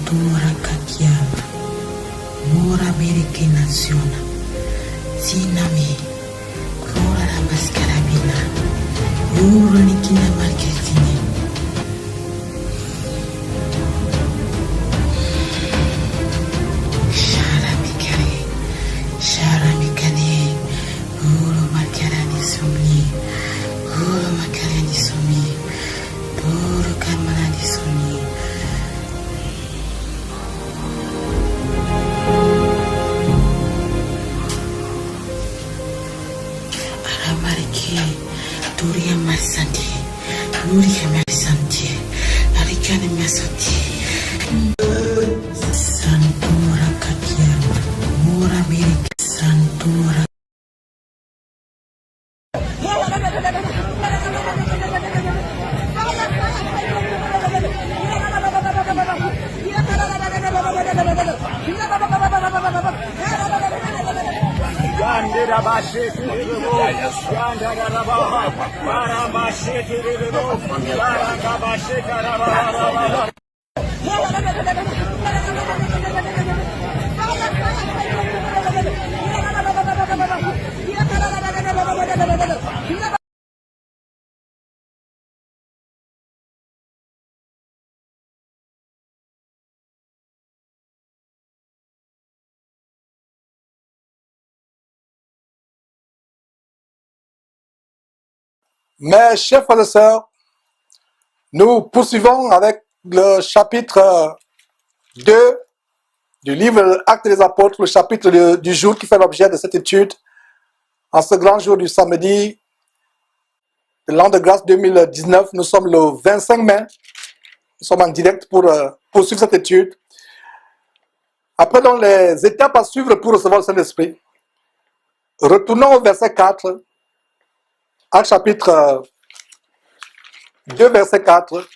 Santura Kakiama, Mora Merike Naziona, Zinami, Rora Mascarabina, Yuro Nikina Marquezini. Shara Mikane, Uro Makarani Sumi, Uro Makarani Sumi, Uro Kamarani Sumi. Aramariki, Turia Masandi, Nuria Masandi, Arikani Masandi. Santura Kakiama, Mora Miriki Santura. Mes chers frères et sœurs, nous poursuivons avec le chapitre 2 du livre Actes des Apôtres, le chapitre du jour qui fait l'objet de cette étude. En ce grand jour du samedi de l'an de grâce 2019, nous sommes le 25 mai. Nous sommes en direct pour poursuivre cette étude. Après donc les étapes à suivre pour recevoir le Saint-Esprit, retournons au verset 4. Actes chapitre 2, verset 4.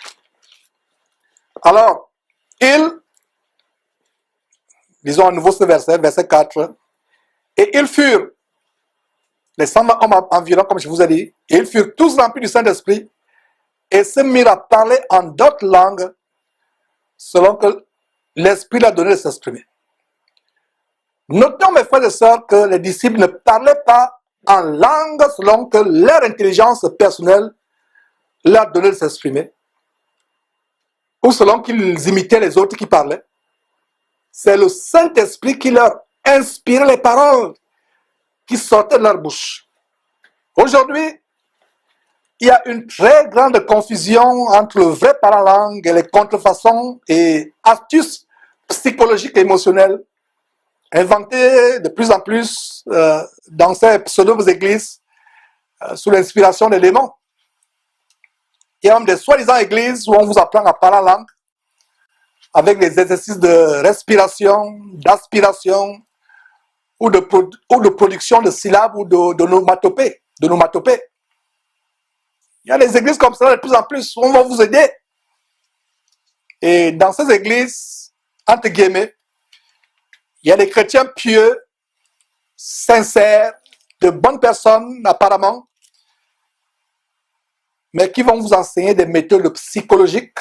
Alors, lisons à nouveau ce verset, verset 4. Et ils furent, les 100 hommes environ, comme je vous ai dit, et ils furent tous remplis du Saint-Esprit et se mirent à parler en d'autres langues selon que l'Esprit leur donnait de s'exprimer. Notons, mes frères et sœurs, que les disciples ne parlaient pas en langue selon que leur intelligence personnelle leur donnait de s'exprimer, ou selon qu'ils imitaient les autres qui parlaient. C'est le Saint-Esprit qui leur inspirait les paroles qui sortaient de leur bouche. Aujourd'hui, il y a une très grande confusion entre le vrai parler en langue et les contrefaçons et astuces psychologiques et émotionnelles inventées de plus en plus dans ces pseudo-églises sous l'inspiration des démons. Il y a même des soi-disant églises où on vous apprend à parler en langue avec des exercices de respiration, d'aspiration ou de production de syllabes ou d'onomatopées. Il y a des églises comme ça de plus en plus où on va vous aider. Et dans ces églises, entre guillemets, il y a des chrétiens pieux, sincères, de bonnes personnes apparemment, mais qui vont vous enseigner des méthodes psychologiques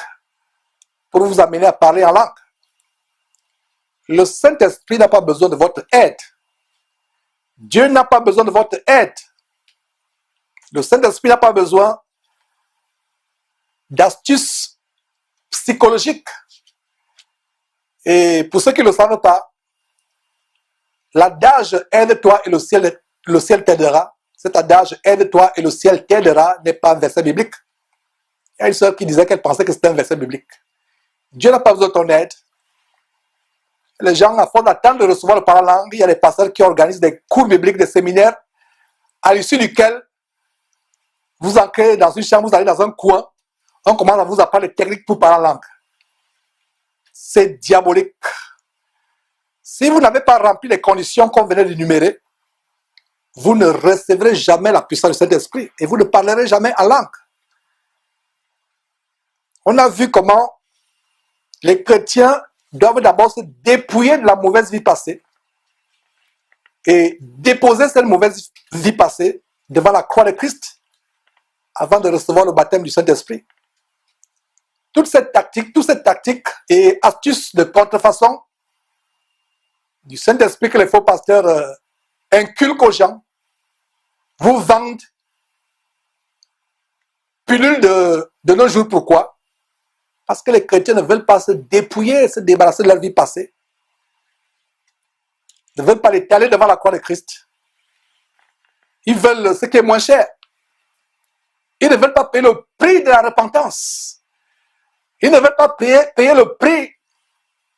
pour vous amener à parler en langue. Le Saint-Esprit n'a pas besoin de votre aide. Dieu n'a pas besoin de votre aide. Le Saint-Esprit n'a pas besoin d'astuces psychologiques. Et pour ceux qui ne le savent pas, l'adage « aide-toi et le ciel t'aidera », cet adage « aide-toi et le ciel t'aidera » n'est pas un verset biblique. Il y a une sœur qui disait qu'elle pensait que c'était un verset biblique. Dieu n'a pas besoin de ton aide. Les gens, à force d'attendre de recevoir le parler en langue, il y a des pasteurs qui organisent des cours bibliques, des séminaires, à l'issue duquel vous entrez dans une chambre, vous allez dans un coin, on commence à vous apprendre les techniques pour parler en langue. C'est diabolique. Si vous n'avez pas rempli les conditions qu'on venait d'énumérer, vous ne recevrez jamais la puissance du Saint-Esprit et vous ne parlerez jamais en langue. On a vu comment les chrétiens doivent d'abord se dépouiller de la mauvaise vie passée et déposer cette mauvaise vie passée devant la croix de Christ avant de recevoir le baptême du Saint-Esprit. toutes ces tactiques et astuces de contrefaçon du Saint-Esprit que les faux pasteurs inculquent aux gens, vous vendent pilule de nos jours. Pourquoi? Parce que les chrétiens ne veulent pas se dépouiller, se débarrasser de leur vie passée. Ils ne veulent pas l'étaler devant la croix de Christ. Ils veulent ce qui est moins cher. Ils ne veulent pas payer le prix de la repentance. Ils ne veulent pas payer le prix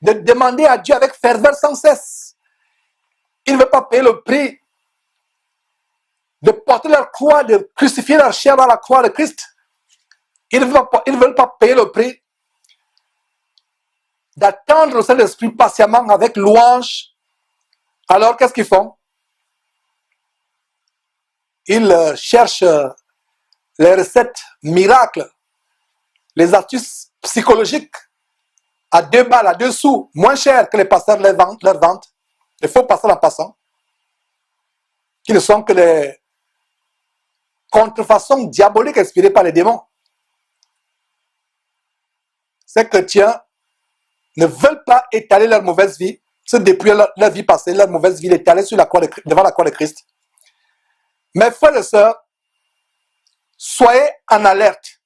de demander à Dieu avec ferveur sans cesse. Ils ne veulent pas payer le prix de porter leur croix, de crucifier leur chair dans la croix de Christ. Ils ne veulent pas payer le prix d'attendre le Saint-Esprit patiemment avec louange. Alors, qu'est-ce qu'ils font? Ils cherchent les recettes miracles, les astuces psychologiques à 2 balles, à 2 sous, moins cher que les pasteurs leur vendent, les faux pasteurs en passant, qui ne sont que des contrefaçons diaboliques inspirées par les démons. Ces chrétiens ne veulent pas étaler leur mauvaise vie, se dépouiller leur vie passée, leur mauvaise vie, l'étaler sur devant la croix de Christ. Mes frères et sœurs, soyez en alerte.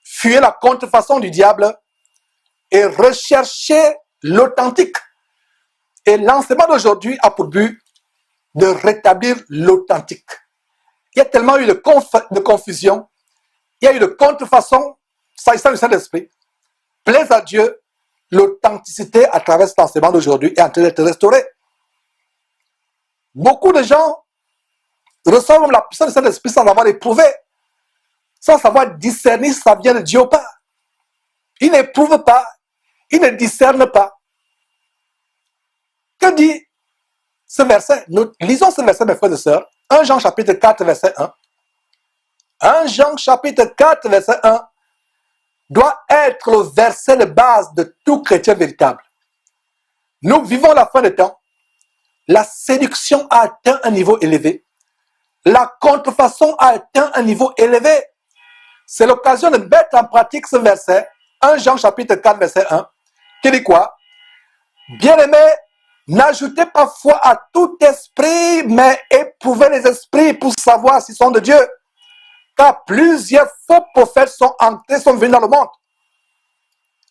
Fuyez la contrefaçon du diable et recherchez l'authentique. Et l'enseignement d'aujourd'hui a pour but de rétablir l'authentique. Il y a tellement eu de confusion, il y a eu de contrefaçon, s'agissant du Saint-Esprit. Plaise à Dieu, l'authenticité à travers cet enseignement d'aujourd'hui est en train d'être restaurée. Beaucoup de gens reçoivent la puissance du Saint-Esprit sans avoir éprouvé, sans savoir discerner si ça vient de Dieu ou pas. Ils n'éprouvent pas, ils ne discernent pas. Que dit ce verset? Nous lisons ce verset, mes frères et sœurs. 1 Jean chapitre 4, verset 1. 1 Jean chapitre 4, verset 1 doit être le verset de base de tout chrétien véritable. Nous vivons la fin des temps. La séduction a atteint un niveau élevé. La contrefaçon a atteint un niveau élevé. C'est l'occasion de mettre en pratique ce verset, 1 Jean chapitre 4, verset 1, qui dit quoi? Bien-aimés, n'ajoutez pas foi à tout esprit, mais éprouvez les esprits pour savoir s'ils sont de Dieu. Car plusieurs faux prophètes sont venus dans le monde.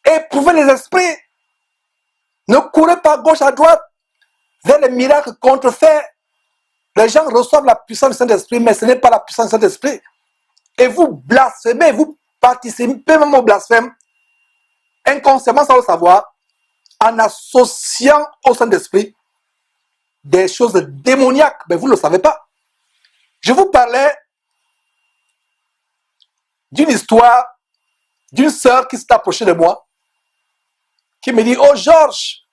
Éprouvez les esprits. Ne courez pas gauche à droite vers les miracles contrefaits. Les gens reçoivent la puissance du Saint-Esprit, mais ce n'est pas la puissance du Saint-Esprit. Et vous blasphémez, vous participez même au blasphème, inconsciemment sans le savoir, en associant au Saint-Esprit des choses démoniaques, mais vous ne le savez pas. Je vous parlais d'une histoire d'une sœur qui s'est approchée de moi, qui me dit: oh Georges,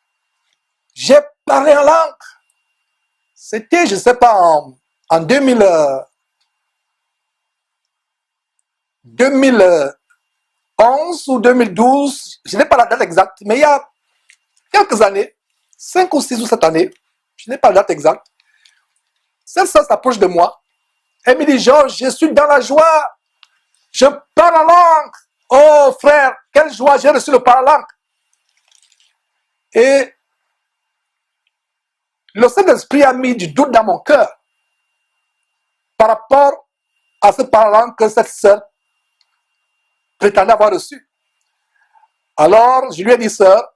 j'ai parlé en langue. C'était, je ne sais pas, en 2011 ou 2012, je n'ai pas la date exacte, mais il y a quelques années, 5 ou 6 ou 7 années, je n'ai pas la date exacte, cette sœur s'approche de moi, elle me dit: Georges, je suis dans la joie, je parle en langue. Oh frère, quelle joie, j'ai reçu le parler en langue. Et le Saint-Esprit a mis du doute dans mon cœur par rapport à ce parlant que cette sœur prétendait avoir reçu. Alors, je lui ai dit: sœur,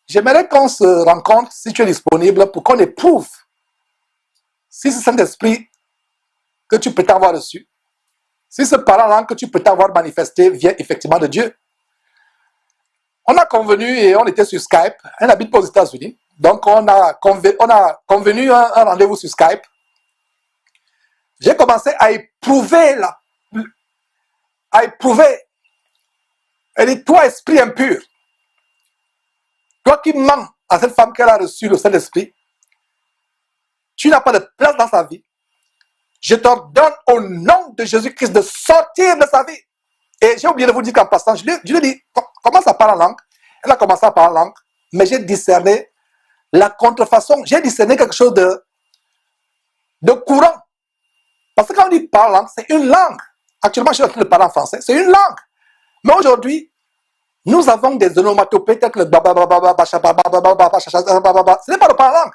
j'aimerais qu'on se rencontre, si tu es disponible, pour qu'on éprouve si ce Saint-Esprit que tu prétends avoir reçu, si ce parlant que tu prétends avoir manifesté vient effectivement de Dieu. On a convenu et on était sur Skype. Elle n'habite pas aux États-Unis. Donc, on a convenu un rendez-vous sur Skype. J'ai commencé à éprouver. Elle dit: toi, esprit impur, toi qui mens à cette femme qu'elle a reçu le Saint-Esprit, tu n'as pas de place dans sa vie. Je t'ordonne au nom de Jésus-Christ de sortir de sa vie. Et j'ai oublié de vous dire qu'en passant, je lui ai dit: commence à parler en langue. Elle a commencé à parler en langue, mais j'ai discerné la contrefaçon. J'ai discerné quelque chose de courant. Parce que quand on dit parler en langue, c'est une langue. Actuellement, je suis en train de parler en français. C'est une langue. Mais aujourd'hui, Nous avons des onomatopées telles que le baba baba baba baba baba baba. Ce n'est pas le parler en langue.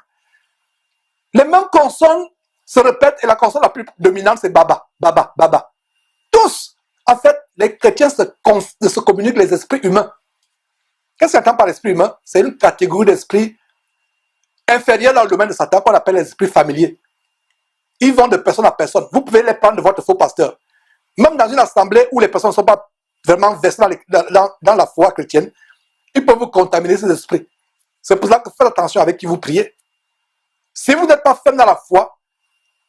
Les mêmes consonnes se répètent et la consonne la plus dominante c'est baba, baba, baba. Tous, en fait, les chrétiens se communiquent les esprits humains. Qu'est-ce qu'on entend par l'esprit humain? C'est une catégorie d'esprit inférieure dans le domaine de Satan qu'on appelle les esprits familiers. Ils vont de personne à personne. Vous pouvez les prendre de votre faux pasteur. Même dans une assemblée où les personnes ne sont pas vraiment versées dans la foi chrétienne, ils peuvent vous contaminer ces esprits. C'est pour ça que faites attention avec qui vous priez. Si vous n'êtes pas ferme dans la foi,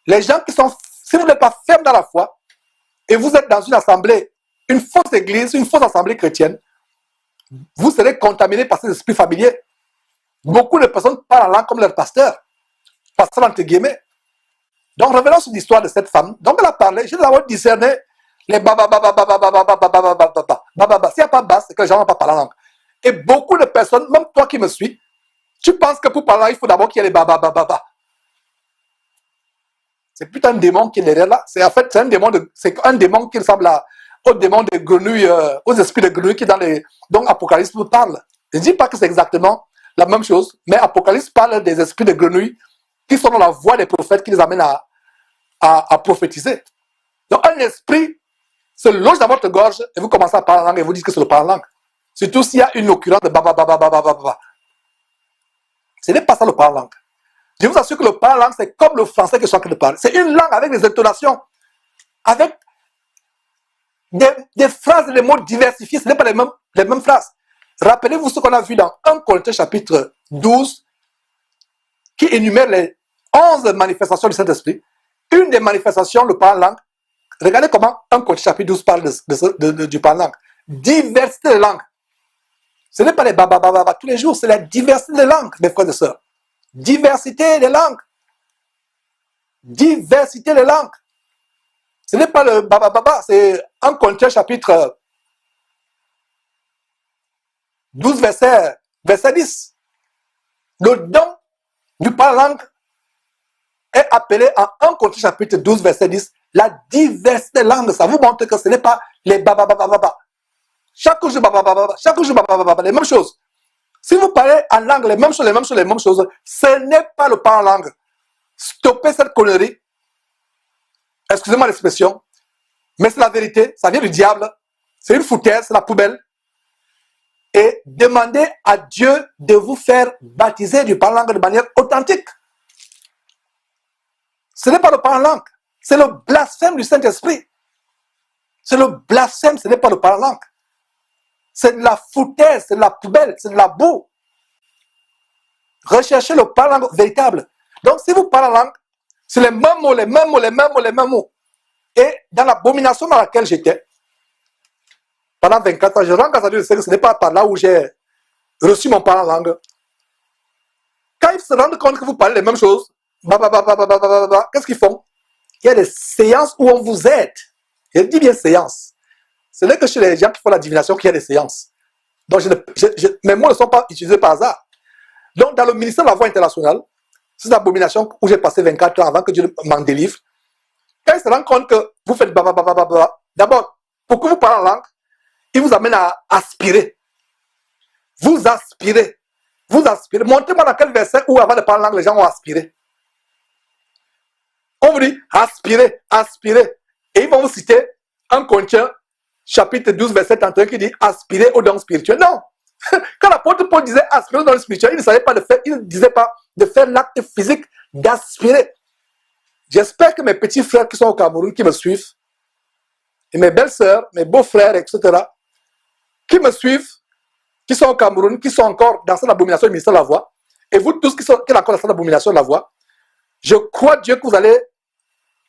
si vous n'êtes pas ferme dans la foi, et vous êtes dans une assemblée, une fausse église, une fausse assemblée chrétienne, vous serez contaminé par ces esprits familiers. Beaucoup de personnes parlent en langue comme leur pasteur. Pasteur entre guillemets. Donc revenons sur l'histoire de cette femme. Donc elle a parlé, je dois avoir discerné les baba baba baba baba baba baba baba baba. S'il n'y a pas basse, c'est que les gens n'ont pas parlé en langue. Et beaucoup de personnes, même toi qui me suis, tu penses que pour parler, il faut d'abord qu'il y ait les baba baba baba. C'est plutôt un démon qui est derrière là. C'est un démon qui ressemble au démon de grenouille, aux esprits de grenouille qui dont Apocalypse nous parle. Je ne dis pas que c'est exactement la même chose, mais Apocalypse parle des esprits de grenouille qui sont dans la voie des prophètes qui les amènent à prophétiser. Donc un esprit se loge dans votre gorge et vous commencez à parler en langue et vous dites que c'est le parler en langue. Surtout s'il y a une occurrence de baba baba baba baba. Ce n'est pas ça le parler en langue. Je vous assure que le parler en langue, c'est comme le français que je suis en train de parler. C'est une langue avec des intonations, avec des phrases et des mots diversifiés. Ce n'est pas les mêmes phrases. Rappelez-vous ce qu'on a vu dans 1 Corinthiens chapitre 12, qui énumère les 11 manifestations du Saint-Esprit. Une des manifestations, le parler en langue. Regardez comment 1 Corinthiens chapitre 12 parle du parler en langue. Diversité de langues. Ce n'est pas les baba baba tous les jours, c'est la diversité des langues, mes frères et sœurs. Diversité des langues. Diversité des langues. Ce n'est pas le baba baba, c'est 1 Corinthiens chapitre 12 verset 10. Le don du parler en langue est appelé en 1 Corinthiens chapitre 12 verset 10 la diversité des langues. Ça vous montre que ce n'est pas les baba baba baba. Chaque jour baba baba, chaque jour baba baba, les mêmes choses. Si vous parlez en langue les mêmes choses, ce n'est pas le parler en langue. Stoppez cette connerie. Excusez-moi l'expression, mais c'est la vérité, ça vient du diable. C'est une foutaise, c'est la poubelle. Et demandez à Dieu de vous faire baptiser du parler en langue de manière authentique. Ce n'est pas le parler en langue, c'est le blasphème du Saint-Esprit. C'est le blasphème, ce n'est pas le parler en langue. C'est de la foutaise, c'est de la poubelle, c'est de la boue. Recherchez le parler en langue véritable. Donc si vous parlez en langue, c'est les mêmes mots, les mêmes mots, les mêmes mots, les mêmes mots. Et dans l'abomination dans laquelle j'étais, pendant 24 ans, je rends grâce à Dieu, je sais que ce n'est pas par là où j'ai reçu mon parler en langue. Quand ils se rendent compte que vous parlez les mêmes choses, qu'est-ce qu'ils font? Il y a des séances où on vous aide. Je dis bien séances. Ce n'est que chez les gens qui font la divination qu'il y a des séances. Donc, mes mots ne sont pas utilisés par hasard. Donc, dans le ministère de la Voix internationale, c'est une abomination où j'ai passé 24 ans avant que Dieu m'en délivre. Quand ils se rendent compte que vous faites d'abord, pour que vous parlez en langue, ils vous amènent à aspirer. Vous aspirez. Vous aspirez. Montrez-moi dans quel verset où avant de parler en langue, les gens ont aspiré. On vous dit aspirez, aspirez. Et ils vont vous citer 1 Corinthiens chapitre 12, verset 31 qui dit aspirer aux dons spirituels. Non. Quand l'apôtre Paul disait aspirer aux dons spirituels, il ne savait pas il ne disait pas de faire l'acte physique d'aspirer. J'espère que mes petits frères qui sont au Cameroun, qui me suivent, et mes belles-sœurs, mes beaux-frères, etc., qui me suivent, qui sont au Cameroun, qui sont encore dans cette abomination du ministère de la Voix, et vous tous qui êtes encore dans cette abomination de la Voix, je crois Dieu que vous allez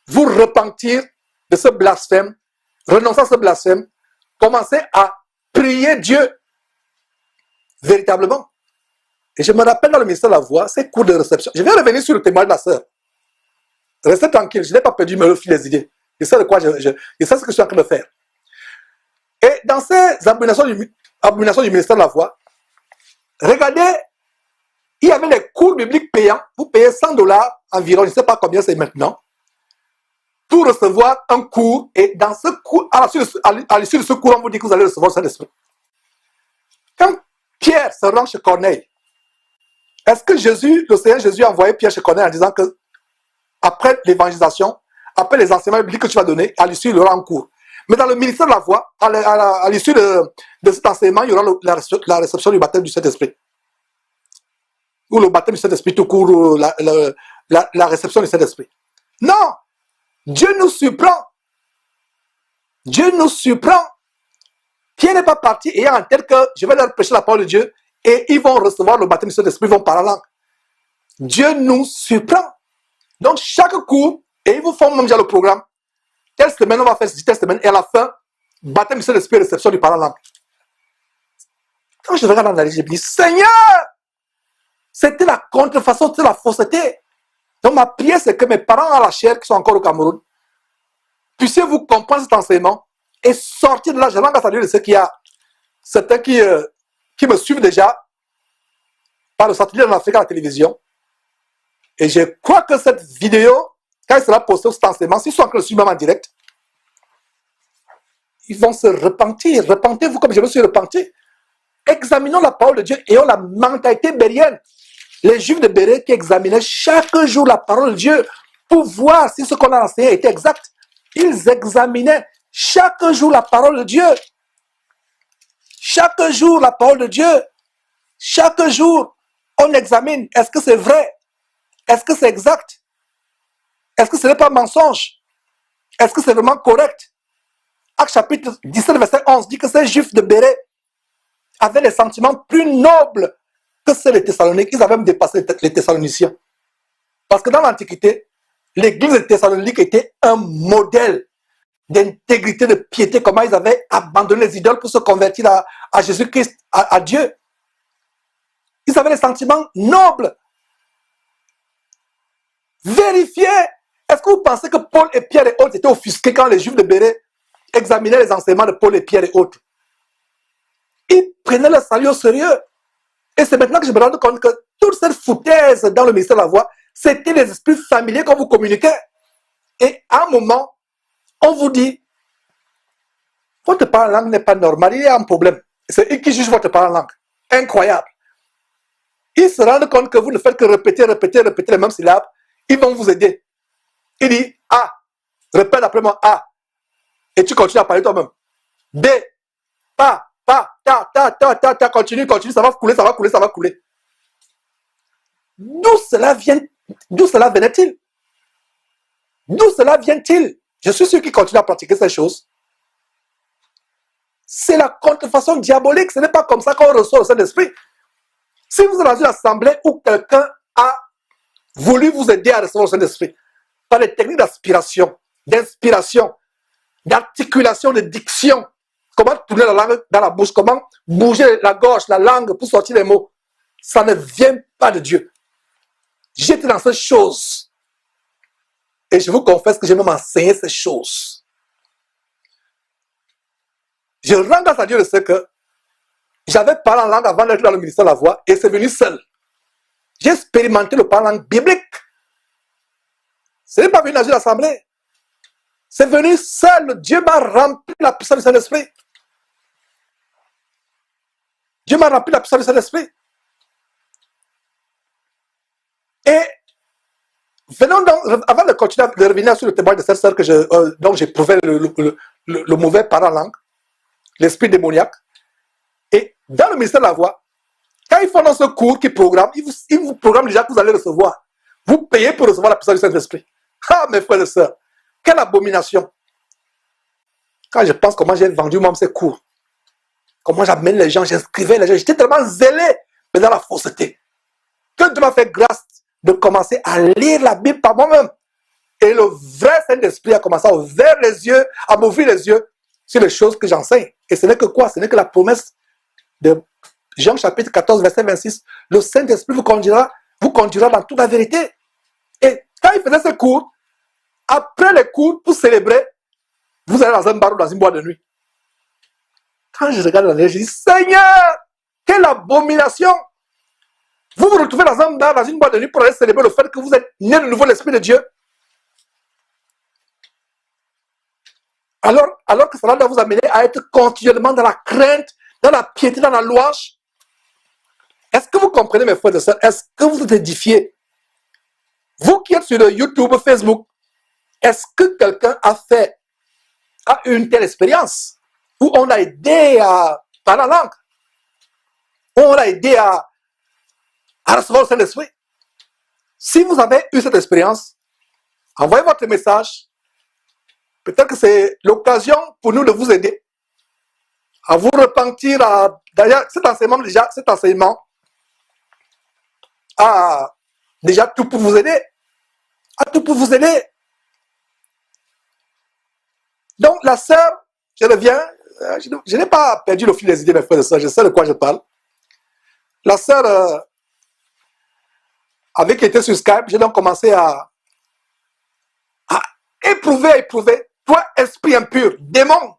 vous repentir de ce blasphème, renoncer à ce blasphème, commencer à prier Dieu véritablement. Et je me rappelle dans le ministère de la Voix, ces cours de réception. Je vais revenir sur le témoignage de la sœur. Restez tranquille, je n'ai pas perdu me fil des idées. Je sais de quoi je sais ce que je suis en train de faire. Et dans ces abominations du ministère de la Voix, regardez, il y avait les cours bibliques payants. Vous payez $100 environ, je ne sais pas combien c'est maintenant, pour recevoir un cours. Et dans ce cours, à l'issue de ce cours, on vous dit que vous allez recevoir le Saint-Esprit. Quand Pierre se rend chez Corneille, est-ce que le Seigneur Jésus a envoyé Pierre chez Corneille en disant que après l'évangélisation, après les enseignements bibliques que tu vas donner, à l'issue, il aura un cours. Mais dans le ministère de la voix, à l'issue de cet enseignement, il y aura la réception du baptême du Saint-Esprit. Ou le baptême du Saint-Esprit tout court, ou la réception du Saint-Esprit. Non! Dieu nous surprend. Dieu nous surprend. Pierre n'est pas parti ayant en tête que je vais leur prêcher la parole de Dieu et ils vont recevoir le baptême du Saint-Esprit, ils vont parler en langue. Dieu nous surprend. Donc, chaque cours, et ils vous font même déjà le programme. Telle semaine, on va faire ceci, telle semaine, et à la fin, baptême du Saint-Esprit, réception du parole en langue. Quand je regarde l'analyse, je me dis, Seigneur, c'était la contrefaçon, c'était la fausseté. Donc, ma prière, c'est que mes parents à la chair, qui sont encore au Cameroun, puissiez-vous comprendre cet enseignement et sortir de là. Je rends grâce à Dieu de ceux qui a certains qui me suivent déjà par le satellite en Afrique à la télévision. Et je crois que cette vidéo, quand elle sera postée au cet enseignement, s'ils sont encore suivre même en direct, ils vont se repentir. Repentez-vous comme je me suis repenti. Examinons la parole de Dieu et ayons la mentalité bérienne. Les Juifs de Béré qui examinaient chaque jour la parole de Dieu pour voir si ce qu'on a enseigné était exact. Ils examinaient chaque jour la parole de Dieu. Chaque jour la parole de Dieu. Chaque jour, on examine. Est-ce que c'est vrai? Est-ce que c'est exact? Est-ce que ce n'est pas mensonge? Est-ce que c'est vraiment correct? Acte chapitre 17, verset 11 dit que ces Juifs de Béré avaient des sentiments plus nobles que ceux des Thessaloniques. Ils avaient même dépassé les Thessaloniciens. Parce que dans l'Antiquité, l'église de Thessalonique était un modèle d'intégrité, de piété, comment ils avaient abandonné les idoles pour se convertir à Jésus-Christ, à Dieu. Ils avaient des sentiments nobles. Vérifiez. Est-ce que vous pensez que Paul et Pierre et autres étaient offusqués quand les Juifs de Béré examinaient les enseignements de Paul et Pierre et autres? Ils prenaient le salut au sérieux. Et c'est maintenant que je me rends compte que toute cette foutaise dans le ministère de la voix, c'était les esprits familiers qu'on vous communiquait. Et à un moment, on vous dit, votre parole en langue n'est pas normale, il y a un problème. C'est eux qui jugent votre parole en langue. Incroyable. Ils se rendent compte que vous ne faites que répéter les mêmes syllabes. Ils vont vous aider. Il dit A. Répète après moi A. Et tu continues à parler toi-même. B. Pa. Ta. Continue. Ça va couler. D'où cela venait-il? D'où cela vient-il? Je suis sûr qu'il continue à pratiquer ces choses. C'est la contrefaçon diabolique. Ce n'est pas comme ça qu'on reçoit le Saint-Esprit. Si vous êtes dans une assemblée où quelqu'un a voulu vous aider à recevoir le Saint-Esprit, par des techniques d'aspiration, d'inspiration, d'articulation, de diction, comment tourner la langue dans la bouche, comment bouger la gorge, la langue pour sortir les mots, ça ne vient pas de Dieu. J'étais dans ces choses. Et je vous confesse que j'ai même enseigné ces choses. Je rends grâce à Dieu de ce que j'avais parlé en langue avant d'être dans le ministère de la voix et c'est venu seul. J'ai expérimenté le parler en langue biblique. Ce n'est pas venu dans une assemblée. C'est venu seul. Dieu m'a rempli la puissance du Saint-Esprit. Dieu m'a rempli la puissance du Saint-Esprit. Et venons donc, avant de continuer de revenir sur le témoignage de cette sœur dont j'éprouvais le mauvais parler en langue, l'esprit démoniaque. Et dans le ministère de la voix, quand ils font dans ce cours qu'ils programment, ils vous programment déjà que vous allez recevoir. Vous payez pour recevoir la puissance du Saint-Esprit. Ah, mes frères et sœurs, quelle abomination. Quand je pense comment j'ai vendu moi ces cours, comment j'amène les gens, j'inscrivais les gens, j'étais tellement zélé, mais dans la fausseté, que Dieu m'a fait grâce de commencer à lire la Bible par moi-même. Et le vrai Saint-Esprit a commencé à ouvrir les yeux, à m'ouvrir les yeux sur les choses que j'enseigne. Et ce n'est que quoi? Ce n'est que la promesse de Jean chapitre 14, verset 26. Le Saint-Esprit vous conduira dans toute la vérité. Et quand il faisait ce cours, après les cours, pour célébrer, vous allez dans un bar ou dans une boîte de nuit. Quand je regarde dans les yeux, je dis, Seigneur, quelle abomination! Vous vous retrouvez dans un bar, dans une boîte de nuit pour aller célébrer le fait que vous êtes né de nouveau l'Esprit de Dieu. Alors que cela doit vous amener à être continuellement dans la crainte, dans la piété, dans la louange. Est-ce que vous comprenez, mes frères et sœurs? Est-ce que vous êtes édifiés? Vous qui êtes sur le YouTube, Facebook, est-ce que quelqu'un a eu une telle expérience où on l'a aidé à parler la langue, où on l'a aidé à recevoir le Saint-Esprit? Si vous avez eu cette expérience, envoyez votre message. Peut-être que c'est l'occasion pour nous de vous aider à vous repentir. D'ailleurs, cet enseignement a déjà tout pour vous aider. A tout pour vous aider. Donc, la sœur, je reviens, je n'ai pas perdu le fil des idées, mes frères et sœurs, je sais de quoi je parle. La sœur, avec qui était sur Skype, j'ai donc commencé à éprouver. Toi, esprit impur, démon,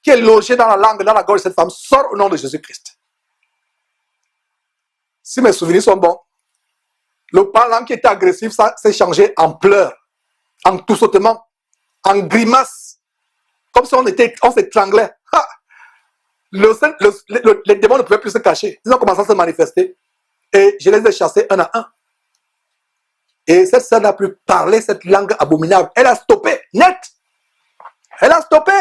qui est logé dans la langue, dans la gorge de cette femme, sort au nom de Jésus-Christ. Si mes souvenirs sont bons, le parlant qui était agressif, ça s'est changé en pleurs, en tout sautement, en grimaces, comme si on s'étranglait. Les démons ne pouvaient plus se cacher. Ils ont commencé à se manifester et je les ai chassés un à un. Et cette sœur n'a plus parlé cette langue abominable. Elle a stoppé, net. Elle a stoppé.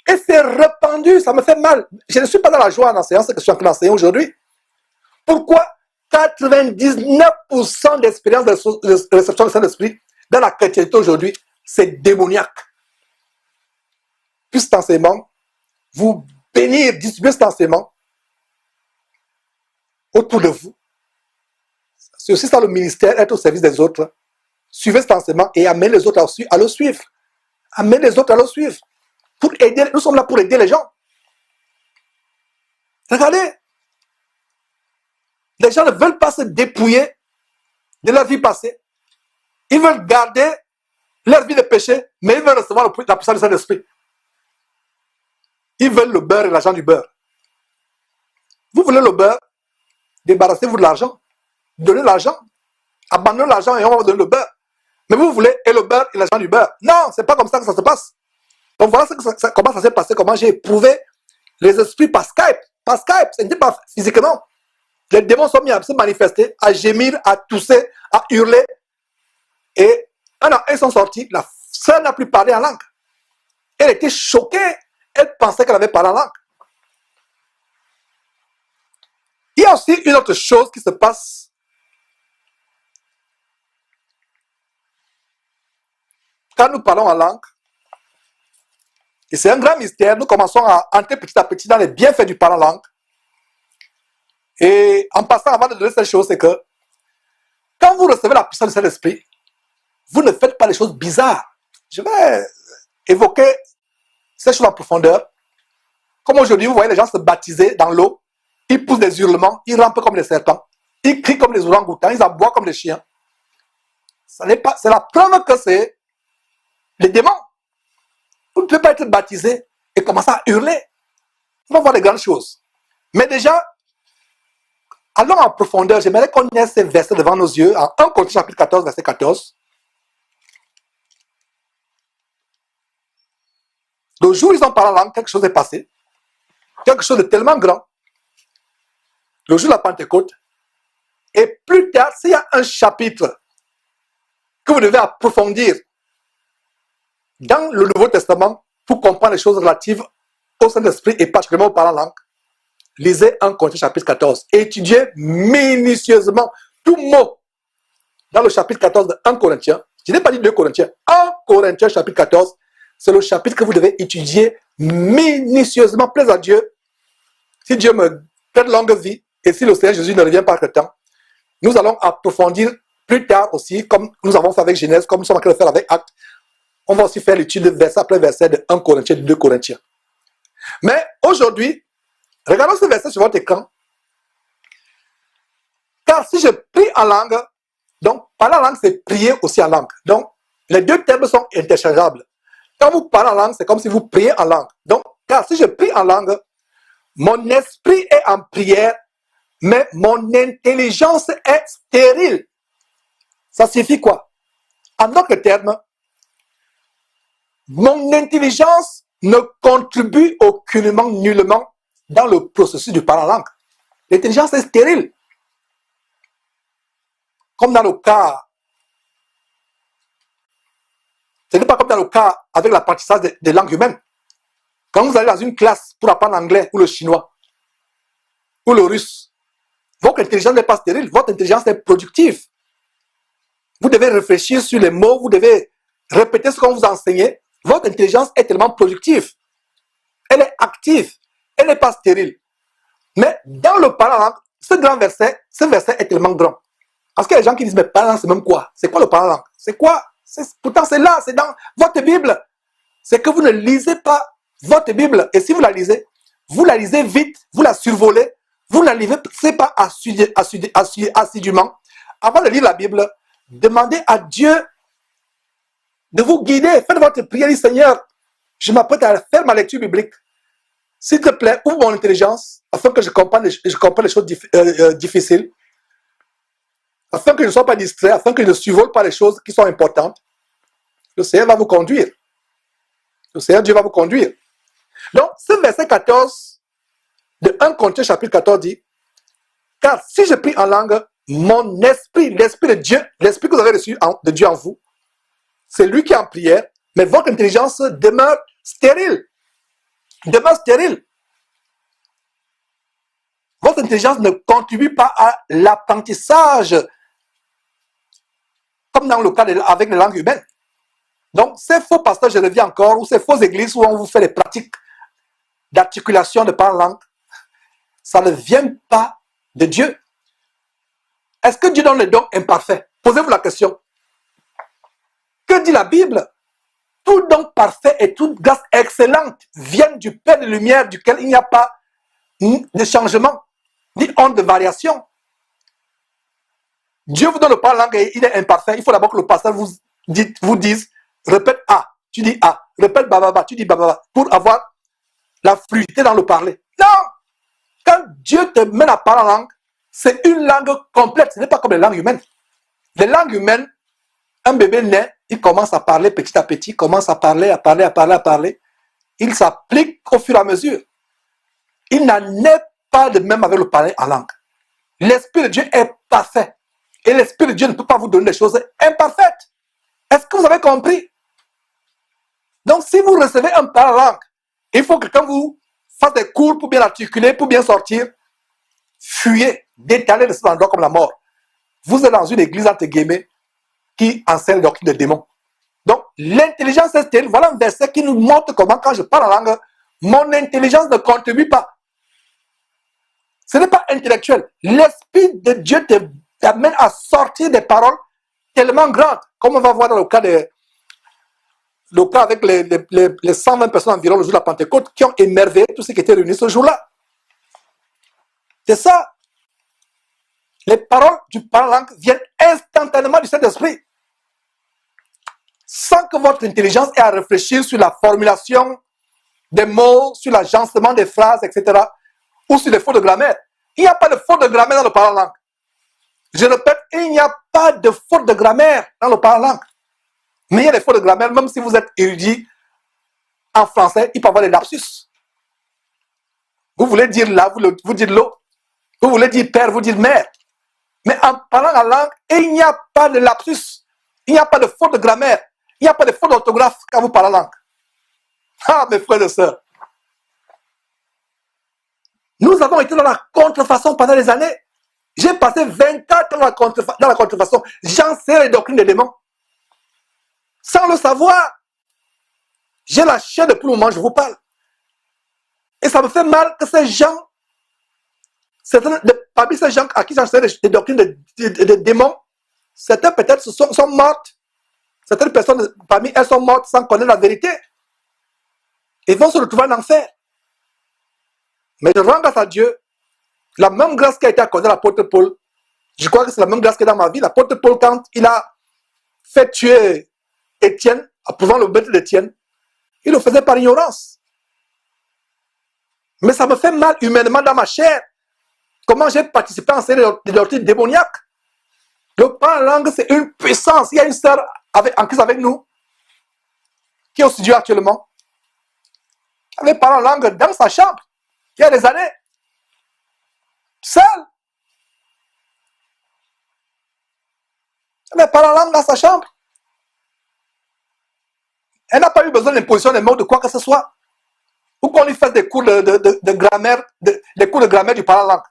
Et c'est répandu, ça me fait mal. Je ne suis pas dans la joie en enseignant ce que je suis en train d'enseigner aujourd'hui. Pourquoi 99% d'expérience de réception du Saint-Esprit dans la chrétienté aujourd'hui, c'est démoniaque. Puis cet enseignement, vous bénir, distribuer cet enseignement autour de vous. C'est aussi ça le ministère, être au service des autres. Suivez cet enseignement et amenez les autres à le suivre. Amenez les autres à le suivre. Pour aider, nous sommes là pour aider les gens. Regardez. Les gens ne veulent pas se dépouiller de leur vie passée. Ils veulent garder leur vie de péché, mais ils veulent recevoir la puissance du Saint-Esprit. Ils veulent le beurre et l'argent du beurre. Vous voulez le beurre? Débarrassez-vous de l'argent. Donnez l'argent. Abandonnez l'argent et on va vous donner le beurre. Mais vous voulez et le beurre et l'argent du beurre. Non, c'est pas comme ça que ça se passe. Donc voilà comment ça s'est passé, comment j'ai éprouvé les esprits par Skype. Par Skype, ce n'était pas physiquement. Les démons sont mis à se manifester, à gémir, à tousser, à hurler. Et ils sont sortis. La sœur n'a plus parlé en langue. Elle était choquée. Elle pensait qu'elle avait parlé en langue. Il y a aussi une autre chose qui se passe. Quand nous parlons en langue, et c'est un grand mystère, nous commençons à entrer petit à petit dans les bienfaits du parler en langue. Et en passant, avant de donner cette chose, c'est que quand vous recevez la puissance du Saint-Esprit, vous ne faites pas les choses bizarres. Je vais évoquer ces choses en profondeur. Comme aujourd'hui, vous voyez les gens se baptiser dans l'eau, ils poussent des hurlements, ils rampent comme des serpents, ils crient comme des orang-outans, ils aboient comme des chiens. C'est la preuve que c'est les démons. Vous ne pouvez pas être baptisé et commencer à hurler. On va voir des grandes choses. Mais déjà, allons en profondeur. J'aimerais qu'on ait ces versets devant nos yeux. En 1 Corinthiens chapitre 14, verset 14. Le jour où ils ont parlé en langue, quelque chose est passé. Quelque chose de tellement grand. Le jour de la Pentecôte. Et plus tard, s'il y a un chapitre que vous devez approfondir dans le Nouveau Testament pour comprendre les choses relatives au Saint-Esprit et particulièrement au parler en langue, lisez 1 Corinthiens chapitre 14. Étudiez minutieusement tout mot dans le chapitre 14 de 1 Corinthiens. Je n'ai pas dit 2 Corinthiens. 1 Corinthiens chapitre 14, c'est le chapitre que vous devez étudier minutieusement. Plaise à Dieu. Si Dieu me donne longue vie et si le Seigneur Jésus ne revient pas quelque temps, nous allons approfondir plus tard aussi, comme nous avons fait avec Genèse, comme nous sommes en train de faire avec Actes. On va aussi faire l'étude verset après verset de 1 Corinthiens, de 2 Corinthiens. Mais aujourd'hui, regardons ce verset sur votre écran. Car si je prie en langue, donc parler en langue, c'est prier aussi en langue. Donc, les deux termes sont interchangeables. Quand vous parlez en langue, c'est comme si vous priez en langue. Donc, car si je prie en langue, mon esprit est en prière, mais mon intelligence est stérile. Ça signifie quoi? En d'autres termes, mon intelligence ne contribue aucunement, nullement dans le processus du parler en langue. L'intelligence est stérile. Comme dans le cas, ce n'est pas comme dans le cas avec l'apprentissage des langues humaines. Quand vous allez dans une classe pour apprendre l'anglais ou le chinois ou le russe, votre intelligence n'est pas stérile, votre intelligence est productive. Vous devez réfléchir sur les mots, vous devez répéter ce qu'on vous enseigne. Votre intelligence est tellement productive. Elle est active. Elle n'est pas stérile. Mais dans le parler en langue, ce verset est tellement grand. Parce qu'il y a des gens qui disent, mais parler en langue, c'est même quoi? C'est quoi le parler en langue? C'est quoi? Pourtant, c'est là, c'est dans votre Bible. C'est que vous ne lisez pas votre Bible. Et si vous la lisez vite, vous la survolez, vous ne la lisez pas assidûment. Avant de lire la Bible, demandez à Dieu de vous guider. Faites votre prière, dit Seigneur, je m'apprête à faire ma lecture biblique. S'il te plaît, ouvre mon intelligence afin que je comprenne les choses difficiles, afin que je ne sois pas distrait, afin que je ne survole pas les choses qui sont importantes. Le Seigneur va vous conduire. Le Seigneur Dieu va vous conduire. Donc, ce verset 14 de 1 Corinthiens chapitre 14 dit, car si je prie en langue, mon esprit, l'esprit de Dieu, l'esprit que vous avez reçu de Dieu en vous, c'est lui qui est en prière, mais votre intelligence demeure stérile. Demeure stérile. Votre intelligence ne contribue pas à l'apprentissage, comme dans le cas avec les langues humaines. Donc, ces faux pasteurs, je reviens encore, ou ces fausses églises où on vous fait les pratiques d'articulation de parler en langue, ça ne vient pas de Dieu. Est-ce que Dieu donne les dons imparfaits? Posez-vous la question. Que dit la Bible? Tout don parfait et toute grâce excellente viennent du Père de lumière, duquel il n'y a pas de changement, ni honte de variation. Dieu vous donne le parler en langue et il est imparfait. Il faut d'abord que le pasteur vous dise, répète A, tu dis A, répète bababa, tu dis bababa, pour avoir la fluidité dans le parler. Non! Quand Dieu te met à parler en langue, c'est une langue complète. Ce n'est pas comme les langues humaines. Les langues humaines, un bébé naît, il commence à parler petit à petit, commence à parler. Il s'applique au fur et à mesure. Il n'en est pas de même avec le parler en langue. L'Esprit de Dieu est parfait. Et l'Esprit de Dieu ne peut pas vous donner des choses imparfaites. Est-ce que vous avez compris? Donc, si vous recevez un parler en langue, il faut que quand vous faites des cours pour bien articuler, pour bien sortir, fuyez, détalez de cet endroit comme la mort. Vous êtes dans une église entre guillemets qui enseigne les doctrines des démons. Donc, l'intelligence est stérile. Voilà un verset qui nous montre comment, quand je parle en langue, mon intelligence ne contribue pas. Ce n'est pas intellectuel. L'Esprit de Dieu t'amène à sortir des paroles tellement grandes, comme on va voir dans le cas avec les 120 personnes environ le jour de la Pentecôte qui ont émerveillé tous ceux qui étaient réunis ce jour-là. C'est ça. Les paroles du parler en langue viennent instantanément du Saint-Esprit. Sans que votre intelligence ait à réfléchir sur la formulation des mots, sur l'agencement des phrases, etc. Ou sur les fautes de grammaire. Il n'y a pas de faute de grammaire dans le parler en langue. Je répète, il n'y a pas de faute de grammaire dans le parler en langue. Mais il y a des fautes de grammaire, même si vous êtes érudit en français, il peut y avoir des lapsus. Vous voulez dire là, vous dites l'eau. Vous voulez dire père, vous dites mère. Mais en parlant en langue, il n'y a pas de lapsus. Il n'y a pas de faute de grammaire. Il n'y a pas de faute d'orthographe quand vous parlez en langue. Ah, mes frères et sœurs. Nous avons été dans la contrefaçon pendant des années. J'ai passé 24 ans dans la contrefaçon. J'enseigne les doctrines des démons. Sans le savoir. J'ai la chair depuis le moment où je vous parle. Et ça me fait mal que ces gens, parmi ces gens à qui j'enseigne les doctrines des démons, certains peut-être sont mortes. Certaines personnes parmi elles sont mortes sans connaître la vérité. Ils vont se retrouver en enfer. Mais je rends grâce à Dieu. La même grâce qui a été accordée à l'apôtre Paul, je crois que c'est la même grâce qui est dans ma vie. L'apôtre Paul, quand il a fait tuer Étienne, approuvant le meurtre d'Étienne, il le faisait par ignorance. Mais ça me fait mal humainement dans ma chair. Comment j'ai participé à enseigner des doctrines démoniaques. Le parler en langue, c'est une puissance. Il y a une sœur en crise avec nous, qui est au studio actuellement. Elle avait parlé en langue dans sa chambre, il y a des années. Seule. Elle avait parlé en langue dans sa chambre. Elle n'a pas eu besoin d'imposition des mots de quoi que ce soit. Ou qu'on lui fasse des cours de grammaire, des cours de grammaire du parlant langue.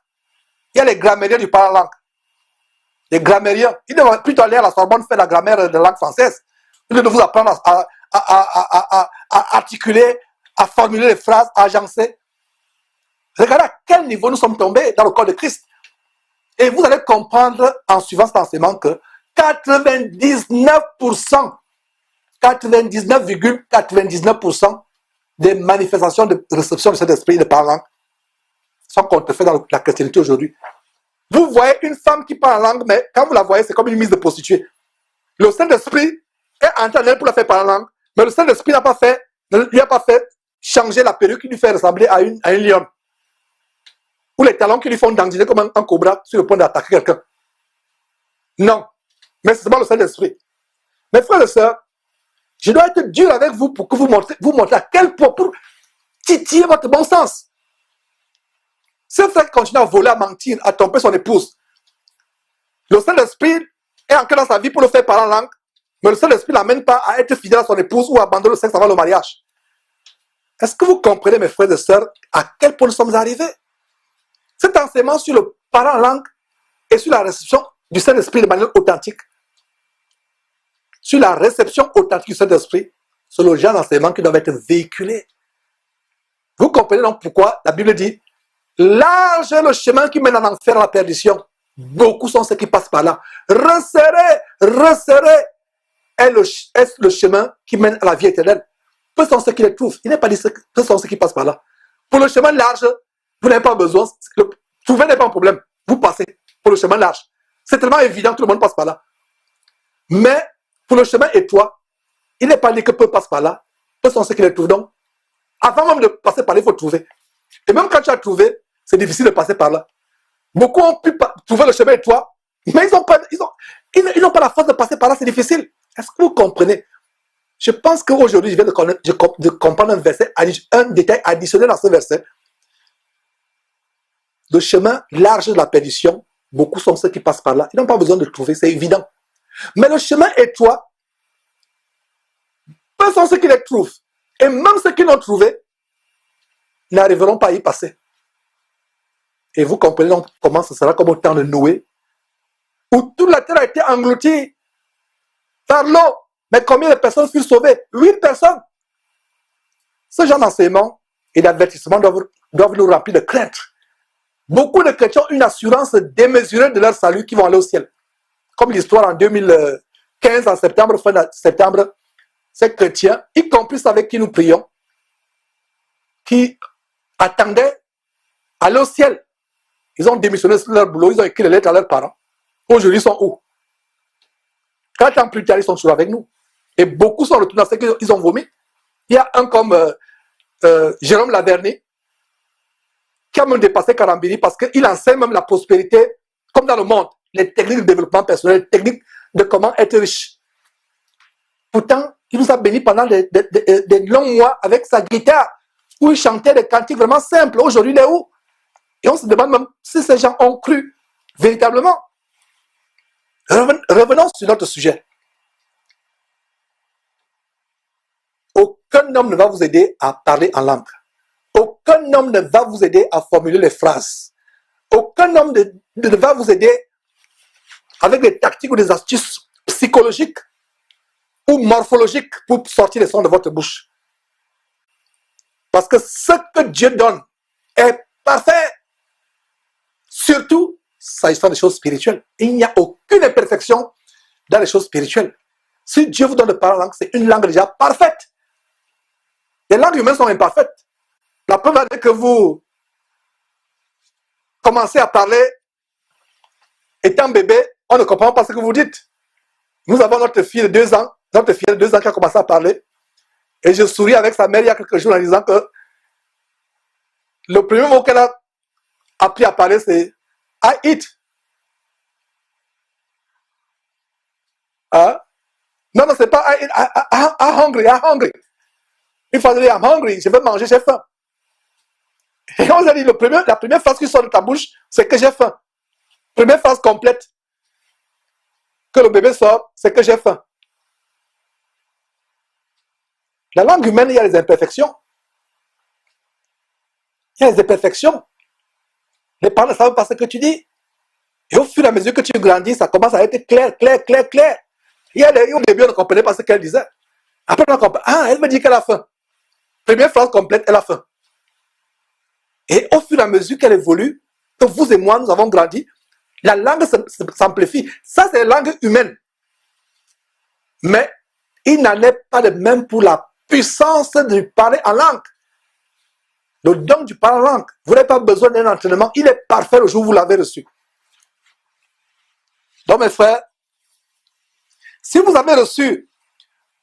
Il y a les grammairiens du parlant langue. Les grammairiens. Ils devraient plutôt aller à la Sorbonne faire la grammaire de langue française. Ils doivent vous apprendre à articuler, à formuler les phrases, à agencer. Regardez à quel niveau nous sommes tombés dans le corps de Christ. Et vous allez comprendre en suivant cet enseignement que 99%, 99,99% des manifestations de réception du Saint-Esprit et de parlant sont contrefaites dans la chrétienté aujourd'hui. Vous voyez une femme qui parle en langue, mais quand vous la voyez, c'est comme une mise de prostituée. Le Saint-Esprit est en train pour la faire parler en langue, mais le Saint-Esprit ne lui a pas fait changer la perruque qui lui fait ressembler à un lion. Ou les talons qui lui font dandiner comme un cobra sur le point d'attaquer quelqu'un. Non. Mais c'est seulement le Saint-Esprit. Mes frères et sœurs, je dois être dur avec vous pour que vous montrez à quel point, pour titiller votre bon sens. Si un frère continue à voler, à mentir, à tromper son épouse, le Saint-Esprit est ancré dans sa vie pour le faire parler en langue, mais le Saint-Esprit ne l'amène pas à être fidèle à son épouse ou à abandonner le sexe avant le mariage. Est-ce que vous comprenez, mes frères et sœurs, à quel point nous sommes arrivés? Cet enseignement sur le parler en langue et sur la réception du Saint-Esprit de manière authentique, sur la réception authentique du Saint-Esprit, c'est le genre d'enseignement qui doit être véhiculé. Vous comprenez donc pourquoi la Bible dit large est le chemin qui mène en enfer à la perdition. Beaucoup sont ceux qui passent par là. Resserré est le chemin qui mène à la vie éternelle. Peu sont ceux qui les trouvent. Il n'est pas dit peu sont ceux qui passent par là. Pour le chemin large, vous n'avez pas besoin. Trouver n'est pas un problème. Vous passez pour le chemin large. C'est tellement évident que tout le monde passe par là. Mais pour le chemin étroit, il n'est pas dit que peu passent par là. Peu sont ceux qui les trouvent. Donc, avant même de passer par là, il faut trouver. Et même quand tu as trouvé, c'est difficile de passer par là. Beaucoup ont pu trouver le chemin étroit, mais ils n'ont pas la force de passer par là, c'est difficile. Est-ce que vous comprenez? Je pense qu'aujourd'hui, je viens de comprendre un détail additionnel dans ce verset. Le chemin large de la perdition, beaucoup sont ceux qui passent par là. Ils n'ont pas besoin de le trouver, c'est évident. Mais le chemin étroit, peu sont ceux qui les trouvent. Et même ceux qui l'ont trouvé n'arriveront pas à y passer. Et vous comprenez donc comment ce sera comme au temps de Noé, où toute la terre a été engloutie par l'eau. Mais combien de personnes furent sauvées? 8 personnes. Ce genre d'enseignement et d'avertissement doivent nous remplir de crainte. Beaucoup de chrétiens ont une assurance démesurée de leur salut qui vont aller au ciel. Comme l'histoire en 2015, en septembre, fin de septembre, ces chrétiens, y compris ceux avec qui nous prions, qui attendaient à aller au ciel. Ils ont démissionné sur leur boulot, ils ont écrit des lettres à leurs parents. Aujourd'hui, ils sont où? 4 ans plus tard, ils sont toujours avec nous. Et beaucoup sont retournés à ce qu'ils ont vomi. Il y a un comme Jérôme Laverny, qui a même dépassé Karambiri parce qu'il enseigne même la prospérité, comme dans le monde, les techniques de développement personnel, les techniques de comment être riche. Pourtant, il nous a bénis pendant des longs mois avec sa guitare, où il chantait des cantiques vraiment simples. Aujourd'hui, il est où? Et on se demande même si ces gens ont cru véritablement. Revenons sur notre sujet. Aucun homme ne va vous aider à parler en langue. Aucun homme ne va vous aider à formuler les phrases. Aucun homme ne va vous aider avec des tactiques ou des astuces psychologiques ou morphologiques pour sortir les sons de votre bouche. Parce que ce que Dieu donne est parfait. Surtout, s'agissant des choses spirituelles. Il n'y a aucune imperfection dans les choses spirituelles. Si Dieu vous donne de parler en langue, c'est une langue déjà parfaite. Les langues humaines sont imparfaites. La preuve est que vous commencez à parler, étant bébé, on ne comprend pas ce que vous dites. Nous avons notre fille de 2 ans, qui a commencé à parler, et je souris avec sa mère il y a quelques jours en disant que le premier mot qu'elle a appris à parler, c'est I eat. Hein? Non, c'est pas I eat, I hungry. Une phrase de I'm hungry, je veux manger, j'ai faim. Et on a dit, la première phrase qui sort de ta bouche, c'est que j'ai faim. Première phrase complète que le bébé sort, c'est que j'ai faim. La langue humaine, il y a des imperfections. Il y a des imperfections. Les parents ne savent pas ce que tu dis. Et au fur et à mesure que tu grandis, ça commence à être clair, clair, clair, clair. Au début, on ne comprenait pas ce qu'elle disait. Après, on comprend. Ah, elle me dit qu'elle a faim. Première phrase complète, elle a faim. Et au fur et à mesure qu'elle évolue, que vous et moi, nous avons grandi, la langue s'amplifie. Ça, c'est la langue humaine. Mais il n'en est pas de même pour la puissance du parler en langue. Le don du parler en langue. Vous n'avez pas besoin d'un entraînement. Il est parfait le jour où vous l'avez reçu. Donc, mes frères, si vous avez reçu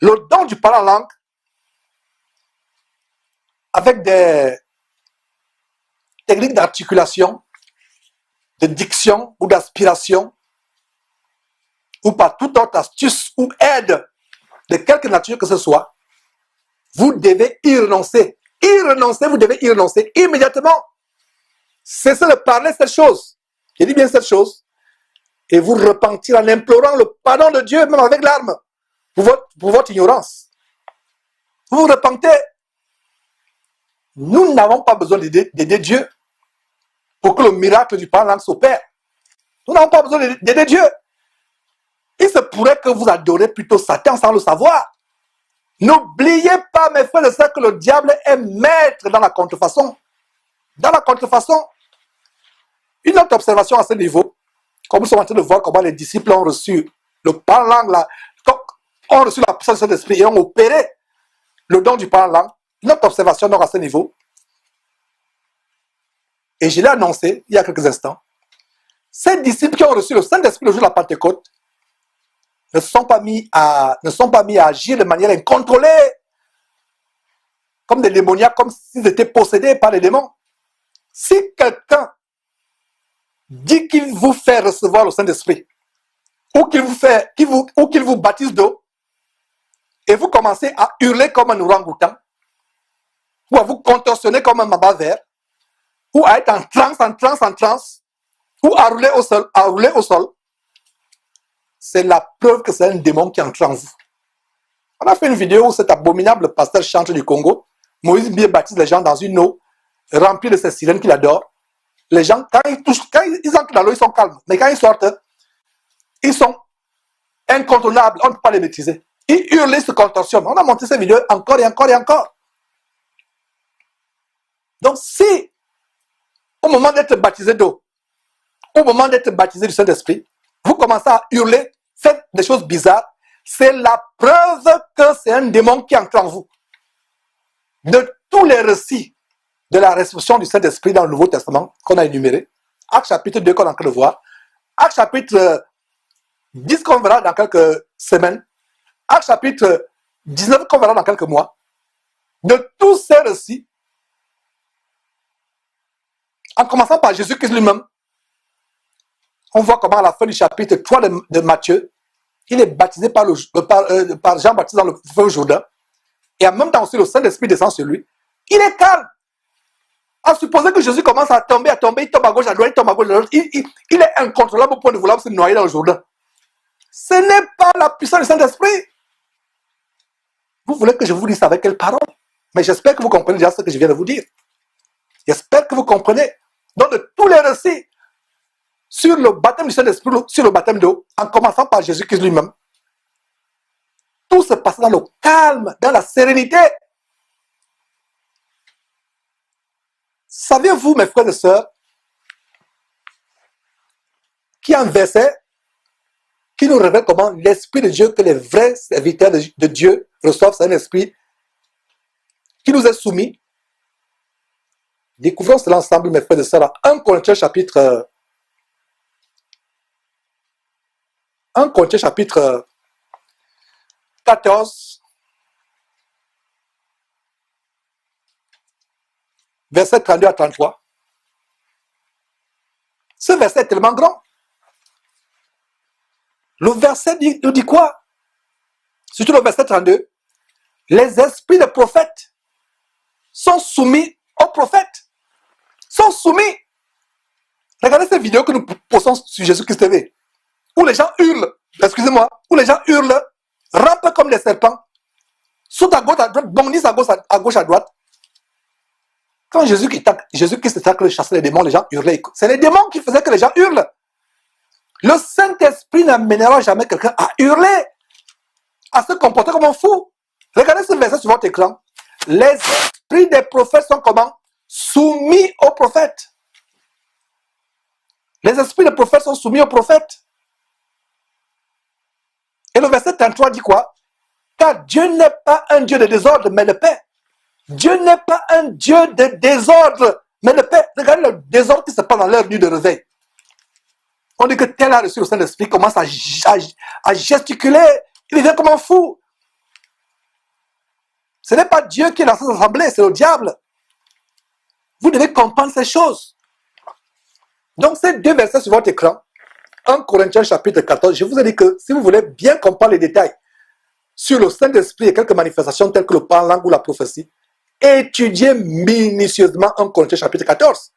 le don du parler en langue avec des techniques d'articulation, de diction ou d'aspiration, ou par toute autre astuce ou aide de quelque nature que ce soit, vous devez y renoncer. Y renoncer, vous devez y renoncer immédiatement. Cessez de parler cette chose. Je dis bien cette chose. Et vous repentir en implorant le pardon de Dieu, même avec larmes, pour votre ignorance. Vous vous repentez. Nous n'avons pas besoin d'aider Dieu pour que le miracle du parlant s'opère. Nous n'avons pas besoin d'aider Dieu. Il se pourrait que vous adorez plutôt Satan sans le savoir. N'oubliez pas, mes frères et sœurs, que le diable est maître dans la contrefaçon. Dans la contrefaçon. Une autre observation à ce niveau, comme nous sommes en train de voir comment les disciples ont reçu le parlant, ont reçu la puissance de l'esprit et ont opéré le don du parlant. Une autre observation donc à ce niveau, et je l'ai annoncé il y a quelques instants, ces disciples qui ont reçu le Saint-Esprit le jour de la Pentecôte ne sont pas mis à agir de manière incontrôlée, comme des démoniaques, comme s'ils étaient possédés par les démons. Si quelqu'un dit qu'il vous fait recevoir le Saint-Esprit, ou qu'il vous baptise d'eau, et vous commencez à hurler comme un orang-outan, ou à vous contorsionner comme un mamba vert, ou à être en transe, ou à rouler au sol, c'est la preuve que c'est un démon qui entre en vous. On a fait une vidéo où cet abominable pasteur chante du Congo, Moïse bien baptise les gens dans une eau remplie de ces sirènes qu'il adore. Les gens, quand ils entrent dans l'eau, ils sont calmes. Mais quand ils sortent, ils sont incontrôlables. On ne peut pas les maîtriser. Ils hurlent, ils se contorsionnent. On a monté ces vidéos encore et encore et encore. Donc si, au moment d'être baptisé d'eau, au moment d'être baptisé du Saint-Esprit, vous commencez à hurler, faites des choses bizarres, c'est la preuve que c'est un démon qui entre en vous. De tous les récits de la réception du Saint-Esprit dans le Nouveau Testament qu'on a énuméré, Actes chapitre 2 qu'on est en train de voir, Actes chapitre 10 qu'on verra dans quelques semaines, Actes chapitre 19 qu'on verra dans quelques mois, de tous ces récits, en commençant par Jésus-Christ lui-même, on voit comment à la fin du chapitre 3 de Matthieu, il est baptisé par Jean-Baptiste dans le feu Jourdain, et en même temps aussi le Saint-Esprit descend sur lui. Il est calme. À supposer que Jésus commence à tomber, il tombe à gauche, à droite, il tombe à gauche, à droite, il est incontrôlable au point de vouloir se noyer dans le Jourdain. Ce n'est pas la puissance du Saint-Esprit. Vous voulez que je vous dise avec quelle parole? Mais j'espère que vous comprenez déjà ce que je viens de vous dire. J'espère que vous comprenez. Donc de tous les récits sur le baptême du Saint-Esprit, sur le baptême d'eau, en commençant par Jésus-Christ lui-même, tout se passe dans le calme, dans la sérénité. Savez-vous, mes frères et sœurs, qu'il y a un verset qui nous révèle comment l'Esprit de Dieu, que les vrais serviteurs de Dieu reçoivent, c'est un esprit qui nous est soumis. Découvrons cela ensemble, mes frères et sœurs, à 1 Corinthiens chapitre 14, verset 32 à 33. Ce verset est tellement grand. Le verset nous dit quoi? Surtout le verset 32. Les esprits des prophètes sont soumis aux prophètes. Sont soumis. Regardez cette vidéo que nous postons sur Jésus-Christ TV, où les gens hurlent, excusez-moi, où les gens hurlent, rampent comme des serpents, sautent à gauche, à droite, bondissent à gauche, à droite. Quand Jésus-Christ était que chasser les démons, les gens hurlaient. C'est les démons qui faisaient que les gens hurlent. Le Saint-Esprit n'amènera jamais quelqu'un à hurler, à se comporter comme un fou. Regardez ce verset sur votre écran. Les esprits des prophètes sont comment? Soumis aux prophètes. Les esprits des prophètes sont soumis aux prophètes. Et le verset 33 dit quoi? Car Dieu n'est pas un Dieu de désordre, mais de paix. Dieu n'est pas un Dieu de désordre, mais de paix. Regardez le désordre qui se passe dans leur nuit de réveil. On dit que tel a reçu le Saint-Esprit, commence à gesticuler, il devient comme un fou. Ce n'est pas Dieu qui est dans cette assemblée, c'est le diable. Vous devez comprendre ces choses. Donc, ces deux versets sur votre écran, 1 Corinthiens chapitre 14, je vous ai dit que si vous voulez bien comprendre les détails sur le Saint-Esprit et quelques manifestations telles que le parler en langue ou la prophétie, étudiez minutieusement 1 Corinthiens chapitre 14.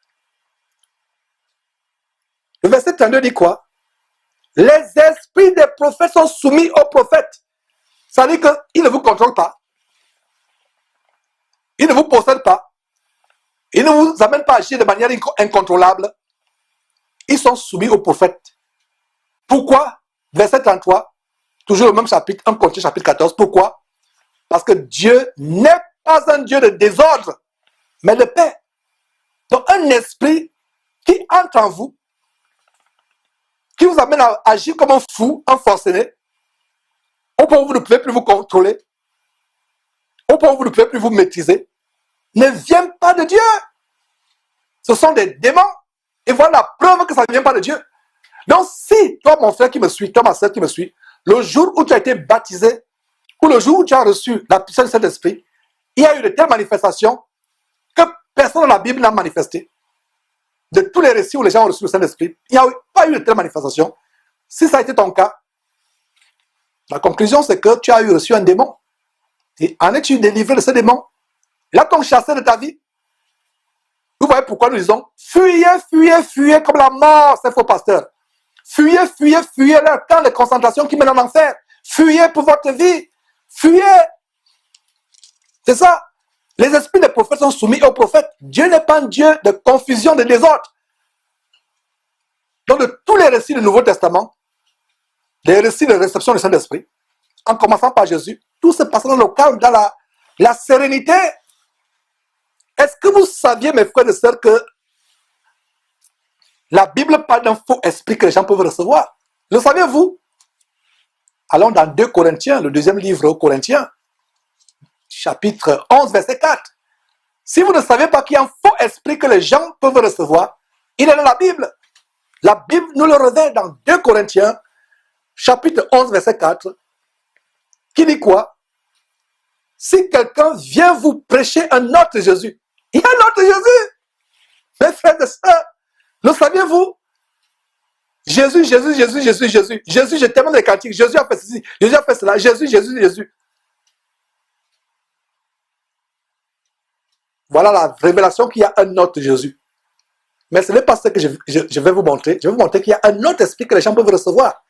Le verset 32 dit quoi? Les esprits des prophètes sont soumis aux prophètes. Ça veut dire qu'ils ne vous contrôlent pas. Ils ne vous possèdent pas. Ils ne vous amènent pas à agir de manière incontrôlable. Ils sont soumis aux prophètes. Pourquoi? Verset 33, toujours le même chapitre, 1 Corinthiens chapitre 14. Pourquoi? Parce que Dieu n'est pas un Dieu de désordre, mais de paix. Donc un esprit qui entre en vous, qui vous amène à agir comme un fou, un forcené, au point où vous ne pouvez plus vous contrôler, au point où vous ne pouvez plus vous maîtriser, ne vient pas de Dieu. Ce sont des démons. Et voilà la preuve que ça ne vient pas de Dieu. Donc si, toi mon frère qui me suit, toi ma soeur qui me suit, le jour où tu as été baptisé, ou le jour où tu as reçu la puissance du Saint-Esprit, il y a eu de telles manifestations que personne dans la Bible n'a manifesté. De tous les récits où les gens ont reçu le Saint-Esprit, il n'y a pas eu de telles manifestations. Si ça a été ton cas, la conclusion c'est que tu as eu reçu un démon. Et en es-tu délivré de ce démon? L'a-t-on chassé de ta vie? Vous voyez pourquoi nous disons fuyez, fuyez, fuyez comme la mort, ces faux pasteurs. Fuyez, fuyez, fuyez leur camp de concentration qui mène en enfer. Fuyez pour votre vie. Fuyez. C'est ça. Les esprits des prophètes sont soumis aux prophètes. Dieu n'est pas un Dieu de confusion, de désordre. Donc de tous les récits du Nouveau Testament, les récits de réception du Saint-Esprit, en commençant par Jésus, tout se passe dans le calme, dans la sérénité. Est-ce que vous saviez, mes frères et sœurs, que la Bible parle d'un faux esprit que les gens peuvent recevoir? Le saviez-vous? Allons dans 2 Corinthiens, le deuxième livre aux Corinthiens, chapitre 11, verset 4. Si vous ne savez pas qu'il y a un faux esprit que les gens peuvent recevoir, il est dans la Bible. La Bible nous le révèle dans 2 Corinthiens, chapitre 11, verset 4, qui dit quoi? Si quelqu'un vient vous prêcher un autre Jésus, il y a un autre Jésus. Mes frères et sœurs, le saviez-vous? Jésus, Jésus, Jésus, Jésus, Jésus. Jésus, je t'aime les cantiques. Jésus a fait ceci, Jésus a fait cela. Jésus, Jésus, Jésus. Voilà la révélation qu'il y a un autre Jésus. Mais ce n'est pas ce que je vais vous montrer. Je vais vous montrer qu'il y a un autre esprit que les gens peuvent recevoir.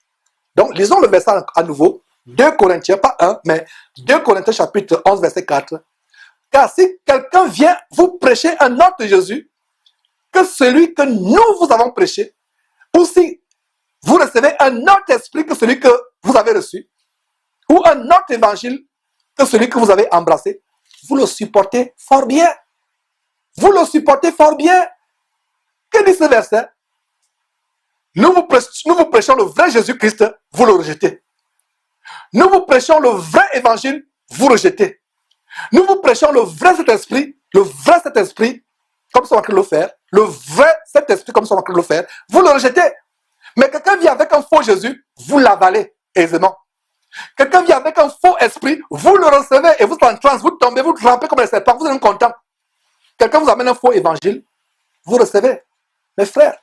Donc, lisons le verset à nouveau. 2 Corinthiens, pas 1, mais 2 Corinthiens chapitre 11, verset 4. Car si quelqu'un vient vous prêcher un autre Jésus que celui que nous vous avons prêché, ou si vous recevez un autre esprit que celui que vous avez reçu, ou un autre évangile que celui que vous avez embrassé, vous le supportez fort bien. Vous le supportez fort bien. Que dit ce verset? Nous vous prêchons le vrai Jésus-Christ, vous le rejetez. Nous vous prêchons le vrai évangile, vous rejetez. Nous vous prêchons le vrai Saint-Esprit, comme ça on va le faire, le vrai Saint-Esprit, comme ça on va le faire, vous le rejetez. Mais quelqu'un vient avec un faux Jésus, vous l'avalez aisément. Quelqu'un vient avec un faux esprit, vous le recevez et vous êtes en transe, vous tombez, vous trempez comme les serpents, vous êtes content. Quelqu'un vous amène un faux évangile, vous recevez. Mes frères,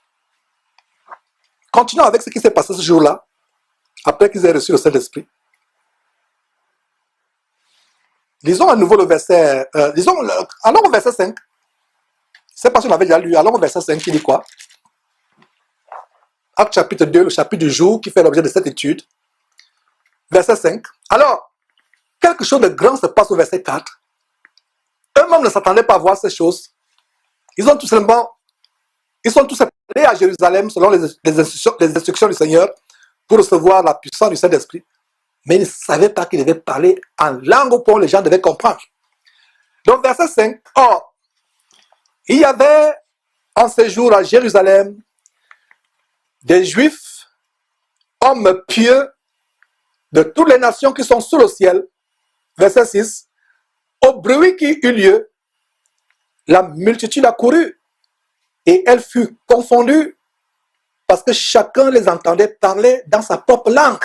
continuons avec ce qui s'est passé ce jour-là, après qu'ils aient reçu le Saint-Esprit. Lisons à nouveau le verset, allons au verset 5. C'est parce qu'on avait déjà lu, allons au verset 5 qui dit quoi? Acte chapitre 2, le chapitre du jour qui fait l'objet de cette étude. Verset 5. Alors, quelque chose de grand se passe au verset 4. Eux-mêmes ne s'attendaient pas à voir ces choses. Ils sont tous allés à Jérusalem selon les instructions du Seigneur pour recevoir la puissance du Saint-Esprit. Mais ils ne savaient pas qu'ils devaient parler en langue au point où les gens devaient comprendre. Donc, verset 5. Or, il y avait en ce jour à Jérusalem des Juifs, hommes pieux de toutes les nations qui sont sous le ciel. Verset 6. Au bruit qui eut lieu, la multitude accourut et elle fut confondue parce que chacun les entendait parler dans sa propre langue.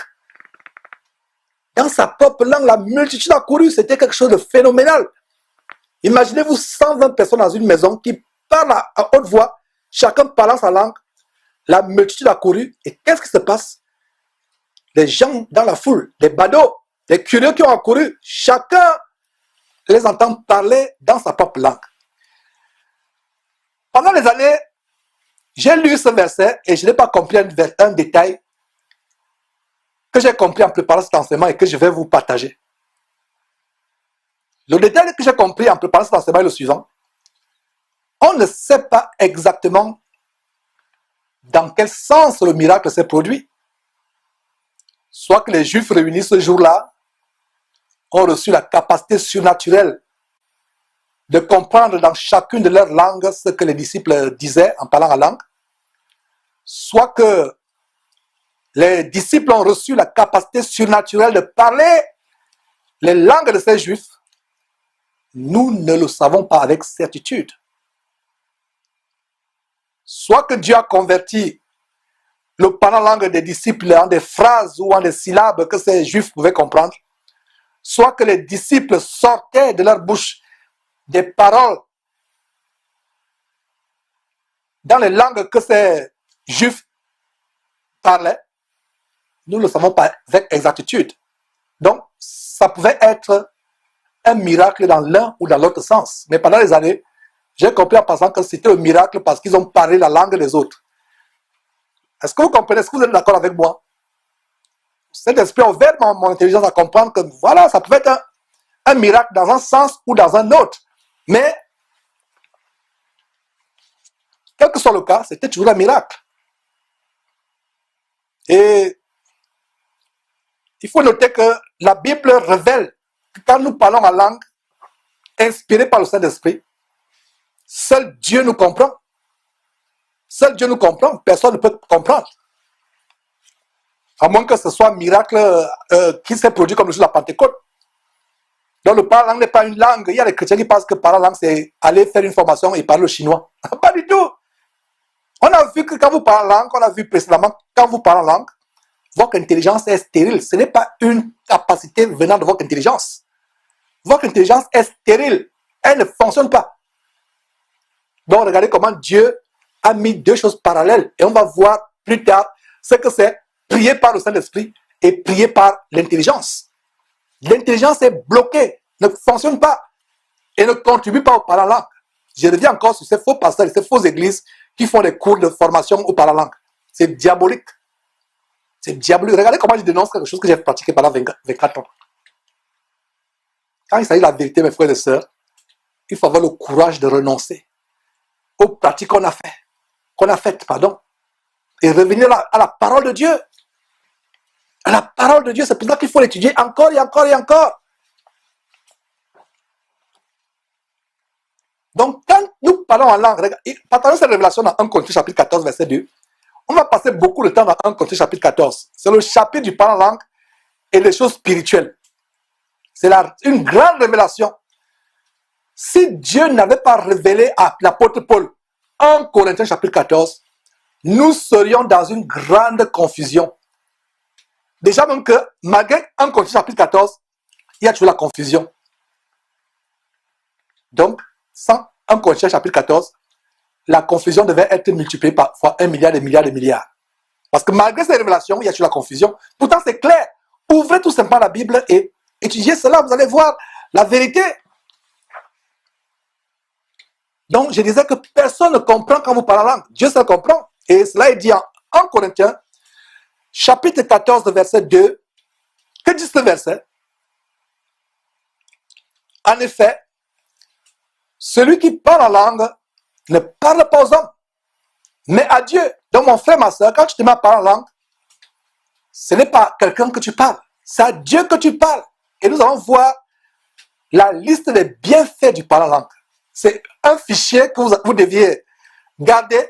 Dans sa propre langue, la multitude accourut. C'était quelque chose de phénoménal. Imaginez-vous 120 personnes dans une maison qui parlent à haute voix, chacun parlant sa langue. La multitude accourut. Et qu'est-ce qui se passe? Les gens dans la foule, les badauds, les curieux qui ont accouru, chacun les entend parler dans sa propre langue. Pendant les années, j'ai lu ce verset et je n'ai pas compris un détail que j'ai compris en préparant cet enseignement et que je vais vous partager. Le détail que j'ai compris en préparant cet enseignement est le suivant. On ne sait pas exactement dans quel sens le miracle s'est produit. Soit que les Juifs réunis ce jour-là ont reçu la capacité surnaturelle de comprendre dans chacune de leurs langues ce que les disciples disaient en parlant en langue, soit que les disciples ont reçu la capacité surnaturelle de parler les langues de ces Juifs. Nous ne le savons pas avec certitude. Soit que Dieu a converti le parlant langue des disciples en des phrases ou en des syllabes que ces Juifs pouvaient comprendre, soit que les disciples sortaient de leur bouche des paroles dans les langues que ces Juifs parlaient, nous ne le savons pas avec exactitude. Donc, ça pouvait être un miracle dans l'un ou dans l'autre sens. Mais pendant les années, j'ai compris en passant que c'était un miracle parce qu'ils ont parlé la langue des autres. Est-ce que vous comprenez? Est-ce que vous êtes d'accord avec moi? Cet esprit a ouvert mon intelligence à comprendre que voilà, ça pouvait être un miracle dans un sens ou dans un autre. Mais, quel que soit le cas, c'était toujours un miracle. Et il faut noter que la Bible révèle que quand nous parlons en langue inspirée par le Saint-Esprit, seul Dieu nous comprend. Seul Dieu nous comprend, personne ne peut comprendre. À moins que ce soit un miracle qui s'est produit comme le jour de la Pentecôte. Donc le parler langue n'est pas une langue. Il y a des chrétiens qui pensent que parler langue, c'est aller faire une formation et parler le chinois. Pas du tout. On a vu que quand vous parlez langue, on a vu précédemment, quand vous parlez langue, votre intelligence est stérile. Ce n'est pas une capacité venant de votre intelligence. Votre intelligence est stérile. Elle ne fonctionne pas. Donc regardez comment Dieu a mis deux choses parallèles. Et on va voir plus tard ce que c'est prier par le Saint-Esprit et prier par l'intelligence. L'intelligence est bloquée, ne fonctionne pas et ne contribue pas au parlant langue. Je reviens encore sur ces faux pasteurs et ces fausses églises qui font des cours de formation au parlant langue. C'est diabolique. C'est diabolique. Regardez comment je dénonce quelque chose que j'ai pratiqué pendant 24 ans. Quand il s'agit de la vérité, mes frères et sœurs, il faut avoir le courage de renoncer aux pratiques qu'on a faites, et revenir à la parole de Dieu. À la parole de Dieu, c'est pour ça qu'il faut l'étudier encore et encore et encore. Donc, quand nous parlons en langue, partagons cette révélation dans 1 Corinthiens chapitre 14, verset 2. On va passer beaucoup de temps dans 1 Corinthiens chapitre 14. C'est le chapitre du parlant en langue et des choses spirituelles. C'est une grande révélation. Si Dieu n'avait pas révélé à l'apôtre Paul 1 Corinthiens chapitre 14, nous serions dans une grande confusion. Déjà même que malgré 1 Corinthiens chapitre 14, il y a toujours la confusion. Donc, sans 1 Corinthiens chapitre 14, la confusion devait être multipliée par fois 1 milliard, des milliards, des milliards. Parce que malgré ces révélations, il y a toujours la confusion. Pourtant, c'est clair. Ouvrez tout simplement la Bible et étudiez cela. Vous allez voir la vérité. Donc, je disais que personne ne comprend quand vous parlez en langue. Dieu seul comprend. Et cela est dit en 1 Corinthiens, chapitre 14, verset 2. Que dit ce verset? En effet, celui qui parle en langue ne parle pas aux hommes, mais à Dieu. Donc, mon frère, ma soeur, quand tu te mets à parler en langue, ce n'est pas à quelqu'un que tu parles, c'est à Dieu que tu parles. Et nous allons voir la liste des bienfaits du parler en langue. C'est un fichier que vous deviez garder.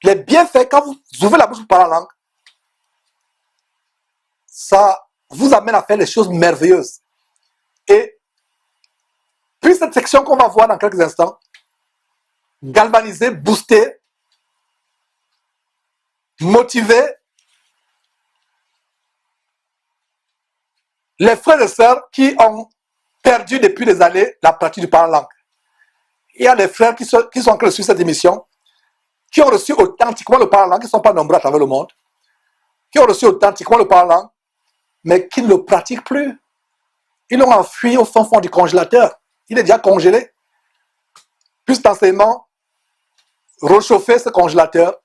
Les bienfaits, quand vous ouvrez la bouche pour parler en langue, ça vous amène à faire des choses merveilleuses. Et puis cette section qu'on va voir dans quelques instants, galvaniser, booster, motiver les frères et sœurs qui ont perdu depuis des années la pratique du parler en langue. Il y a des frères qui sont en train de suivre cette émission, qui ont reçu authentiquement le parler en langue, qui ne sont pas nombreux à travers le monde, qui ont reçu authentiquement le parler en langue, mais qui ne le pratiquent plus. Ils l'ont enfui au fond du congélateur. Il est déjà congelé. Puis cet enseignement, réchauffer ce congélateur,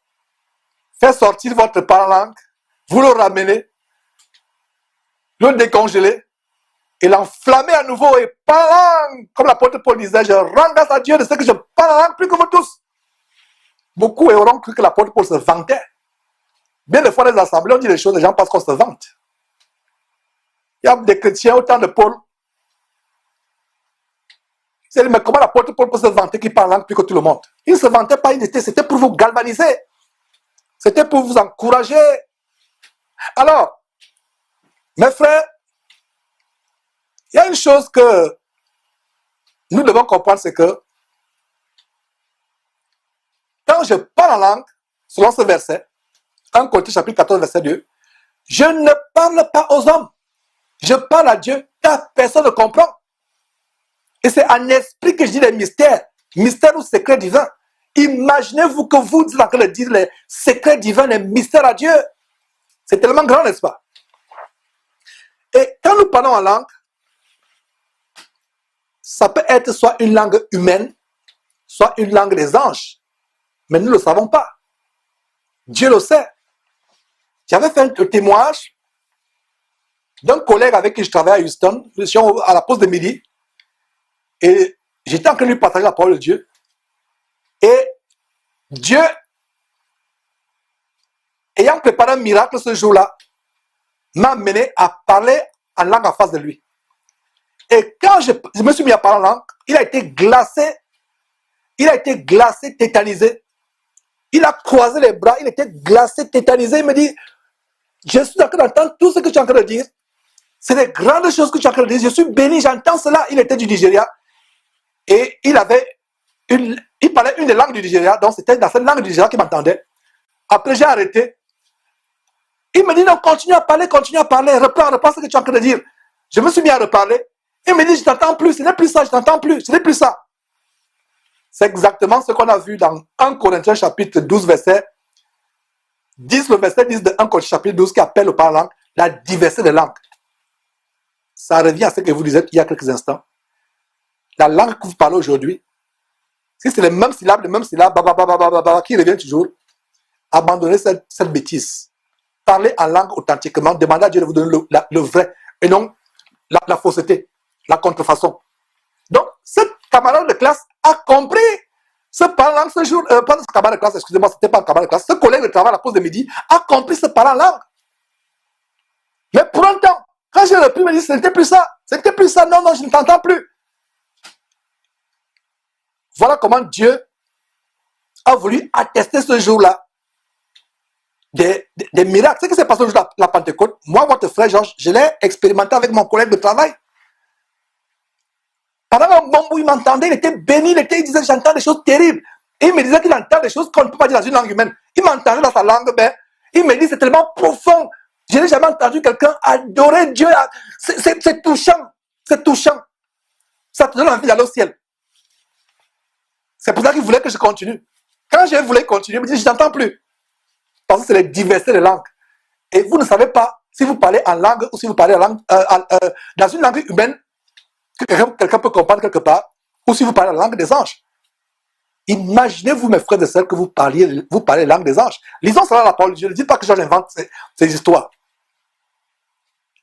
faire sortir votre parler en langue, vous le ramenez, le décongeler, et l'enflammer à nouveau et parler en langue. Comme l'apôtre Paul disait, je rends grâce à Dieu de ce que je parle en langue plus que vous tous. Beaucoup auront cru que l'apôtre Paul se vantait. Bien des fois, dans les assemblées, on dit des choses, les gens pensent qu'on se vante. Il y a des chrétiens au temps de Paul. C'est mais comment l'apôtre Paul peut se vanter qu'il parle en langue plus que tout le monde? Il ne se vantait pas, c'était pour vous galvaniser. C'était pour vous encourager. Alors, mes frères, il y a une chose que nous devons comprendre, c'est que quand je parle en langue, selon ce verset, 1 Corinthiens chapitre 14, verset 2, je ne parle pas aux hommes. Je parle à Dieu, car personne ne comprend. Et c'est en esprit que je dis les mystères, mystères ou secrets divins. Imaginez-vous que vous êtes en train de dire les secrets divins, les mystères à Dieu. C'est tellement grand, n'est-ce pas? Et quand nous parlons en langue, ça peut être soit une langue humaine, soit une langue des anges. Mais nous ne le savons pas. Dieu le sait. J'avais fait un témoignage d'un collègue avec qui je travaillais à Houston, à la pause de midi, et j'étais en train de lui partager la parole de Dieu. Et Dieu, ayant préparé un miracle ce jour-là, m'a amené à parler en langue en face de lui. Et quand je me suis mis à parler en langue, il a été glacé, tétanisé. Il a croisé les bras, il était glacé, tétanisé. Il me dit, je suis en train d'entendre tout ce que tu es en train de dire. C'est des grandes choses que tu es en train de dire. Je suis béni, j'entends cela. Il était du Nigeria. Et il parlait une des langues du Nigeria. Donc c'était dans cette langue du Nigeria qu'il m'entendait. Après, j'ai arrêté. Il me dit, non, continue à parler, reprends ce que tu es en train de dire. Je me suis mis à reparler. Il me dit, je t'entends plus, ce n'est plus ça, je t'entends plus, ce n'est plus ça. C'est exactement ce qu'on a vu dans 1 Corinthiens chapitre 12, verset 10, le verset 10 de 1 Corinthiens chapitre 12 qui appelle au parlant la diversité des langues. Ça revient à ce que vous disiez il y a quelques instants. La langue que vous parlez aujourd'hui, si c'est les mêmes syllabes, qui reviennent toujours, abandonnez cette bêtise. Parlez en langue authentiquement, demandez à Dieu de vous donner le vrai et non la fausseté, la contrefaçon. Donc, ce camarade de classe a compris ce parlant ce jour, pas ce camarade de classe, excusez-moi, c'était pas un camarade de classe, ce collègue de travail à la pause de midi a compris ce parlant langue. Mais pour un temps, quand j'ai repris, il me dit, ce n'était plus ça, non, je ne t'entends plus. Voilà comment Dieu a voulu attester ce jour-là des miracles. Ce qui s'est passé le jour de la Pentecôte, moi, votre frère Georges, je l'ai expérimenté avec mon collègue de travail. Pendant un bon bout, il m'entendait, il était béni, il disait, j'entends des choses terribles. Et il me disait qu'il entend des choses qu'on ne peut pas dire dans une langue humaine. Il m'entendait dans sa langue, mais il me dit, c'est tellement profond. Je n'ai jamais entendu quelqu'un adorer Dieu. C'est touchant. C'est touchant. Ça te donne envie d'aller au ciel. C'est pour ça qu'il voulait que je continue. Quand je voulais continuer, il me dit, je n'entends plus. Parce que c'est la diversité des langues. Et vous ne savez pas si vous parlez en langue ou si vous parlez dans une langue humaine, que quelqu'un peut comprendre quelque part, ou si vous parlez la langue des anges. Imaginez-vous, mes frères et sœurs, que vous parlez la langue des anges. Lisons cela dans la parole de Dieu. Ne dites pas que j'invente ces histoires.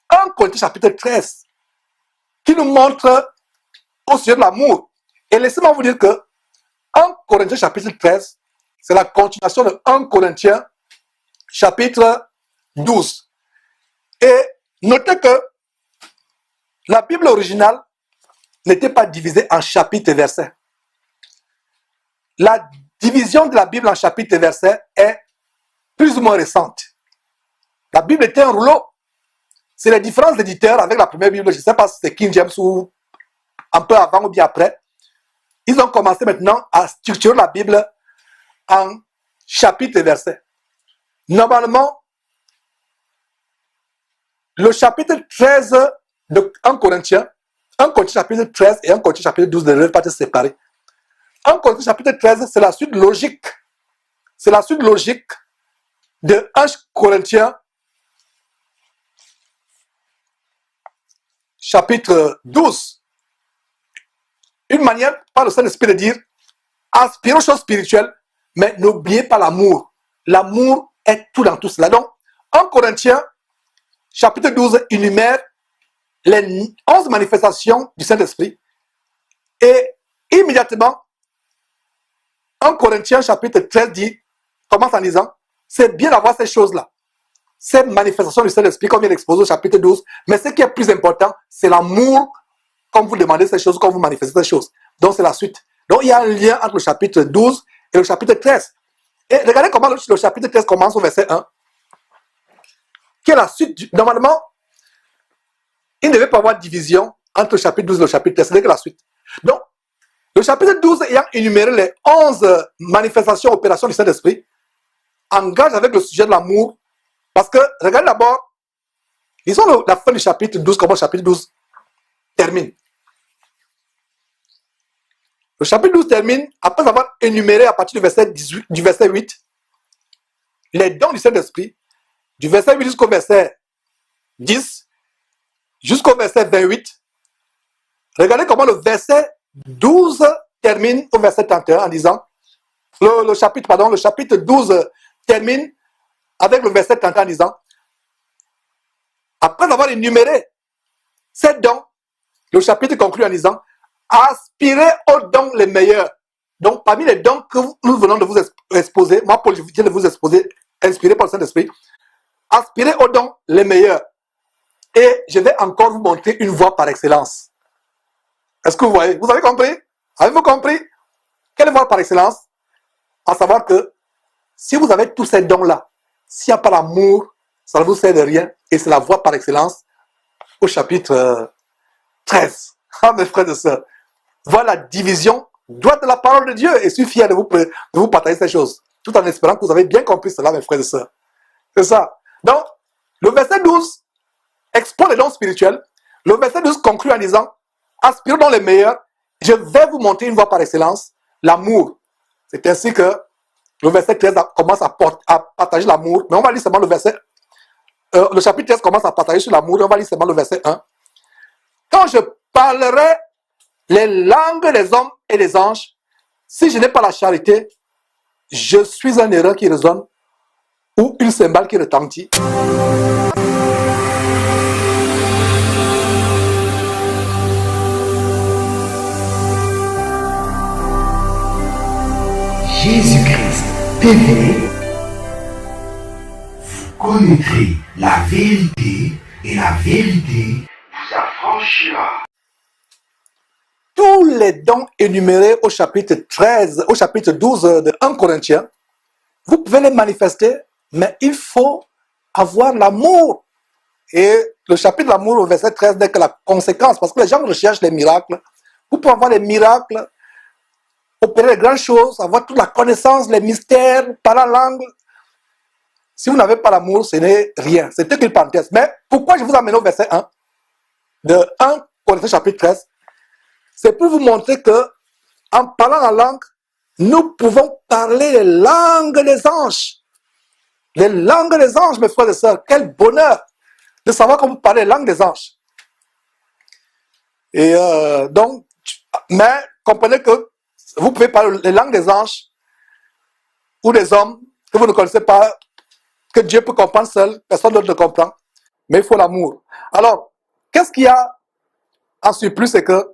1 Corinthiens chapitre 13, qui nous montre au sujet de l'amour. Et laissez-moi vous dire que 1 Corinthiens chapitre 13, c'est la continuation de 1 Corinthiens chapitre 12. Et notez que la Bible originale n'était pas divisée en chapitres et versets. La division de la Bible en chapitres et versets est plus ou moins récente. La Bible était un rouleau. C'est les différences d'éditeurs avec la première Bible. Je ne sais pas si c'est King James ou un peu avant ou bien après. Ils ont commencé maintenant à structurer la Bible en chapitres et versets. Normalement, le chapitre 13 de 1 Corinthiens chapitre 13 et 1 Corinthiens chapitre 12 ne doivent pas être séparés. 1 Corinthiens chapitre 13, c'est la suite logique. C'est la suite logique de 1 Corinthiens chapitre 12. Une manière par le Saint-Esprit de dire, aspirez aux choses spirituelles, mais n'oubliez pas l'amour. L'amour est tout dans tout cela. Donc, 1 Corinthiens chapitre 12 énumère les 11 manifestations du Saint-Esprit. Et immédiatement, 1 Corinthiens chapitre 13 dit, commence en disant, c'est bien d'avoir ces choses-là, ces manifestations du Saint-Esprit, comme il est exposé au chapitre 12, mais ce qui est plus important, c'est l'amour, comme vous demandez ces choses, comme vous manifestez ces choses. Donc c'est la suite. Donc il y a un lien entre le chapitre 12 et le chapitre 13. Et regardez comment le chapitre 13 commence au verset 1, qui est la suite. Normalement, il ne devait pas avoir de division entre le chapitre 12 et le chapitre 13, c'est que la suite. Donc, le chapitre 12 ayant énuméré les 11 manifestations, opérations du Saint-Esprit, engage avec le sujet de l'amour, parce que, regardez d'abord, lisons la fin du chapitre 12, comment le chapitre 12 termine. Le chapitre 12 termine, après avoir énuméré à partir du verset 8, les dons du Saint-Esprit, du verset 8 jusqu'au verset 10, jusqu'au verset 28. Regardez comment le verset 12 termine au verset 31 en disant, le chapitre 12 termine avec le verset 31 en disant, après avoir énuméré ces dons, le chapitre conclut en disant, aspirez aux dons les meilleurs. Donc, parmi les dons que nous venons de vous exposer, moi, Paul, je viens de vous exposer, inspiré par le Saint-Esprit, aspirez aux dons les meilleurs. Et je vais encore vous montrer une voie par excellence. Est-ce que vous voyez? Vous avez compris? Avez-vous compris? Quelle voie par excellence? À savoir que si vous avez tous ces dons-là, s'il n'y a pas l'amour, ça ne vous sert de rien. Et c'est la voie par excellence au chapitre 13. Ah, mes frères et sœurs. Voilà la division droite de la parole de Dieu. Et je suis fier de vous partager ces choses. Tout en espérant que vous avez bien compris cela, mes frères et sœurs. C'est ça. Donc, le verset 12 expose les dons spirituels. Le verset 12 conclut en disant, aspirons dans les meilleurs. Je vais vous montrer une voie par excellence, l'amour. C'est ainsi que le verset 13 commence à partager l'amour. Mais on va lire seulement le verset. Le chapitre 13 commence à partager sur l'amour. On va lire seulement le verset 1. Quand je parlerai les langues des hommes et des anges, si je n'ai pas la charité, je suis un airain qui résonne ou une cymbale qui retentit. Jésus-Christ TV, vous connaîtrez la vérité et la vérité vous affranchira. Tous les dons énumérés au chapitre 13, au chapitre 12 de 1 Corinthiens, vous pouvez les manifester, mais il faut avoir l'amour. Et le chapitre de l'amour au verset 13 n'est que la conséquence, parce que les gens recherchent les miracles. Vous pouvez avoir les miracles, opérer les grandes choses, avoir toute la connaissance, les mystères, par la langue. Si vous n'avez pas l'amour, ce n'est rien. C'est qu'une parenthèse. Mais pourquoi je vous amène au verset 1 de 1 Corinthiens chapitre 13? C'est pour vous montrer que, en parlant la langue, nous pouvons parler les langues des anges. Les langues des anges, mes frères et sœurs. Quel bonheur de savoir comment parler les langues des anges. Et donc, mais comprenez que vous pouvez parler les langues des anges ou des hommes que vous ne connaissez pas, que Dieu peut comprendre seul, personne d'autre ne comprend, mais il faut l'amour. Alors, qu'est-ce qu'il y a en surplus, c'est que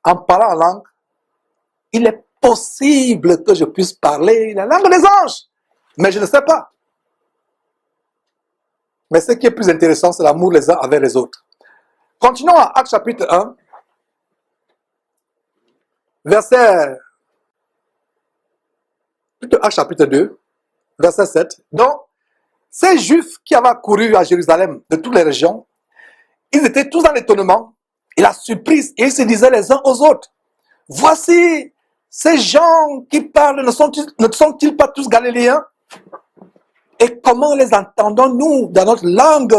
en parlant en langue, il est possible que je puisse parler la langue des anges, mais je ne sais pas. Mais ce qui est plus intéressant, c'est l'amour les uns avec les autres. Continuons à Actes chapitre 1, plutôt Actes chapitre 2, verset 7. Donc, ces Juifs qui avaient couru à Jérusalem de toutes les régions, ils étaient tous dans l'étonnement et la surprise, et ils se disaient les uns aux autres, voici, ces gens qui parlent ne sont-ils pas tous galiléens? Et comment les entendons-nous dans notre langue,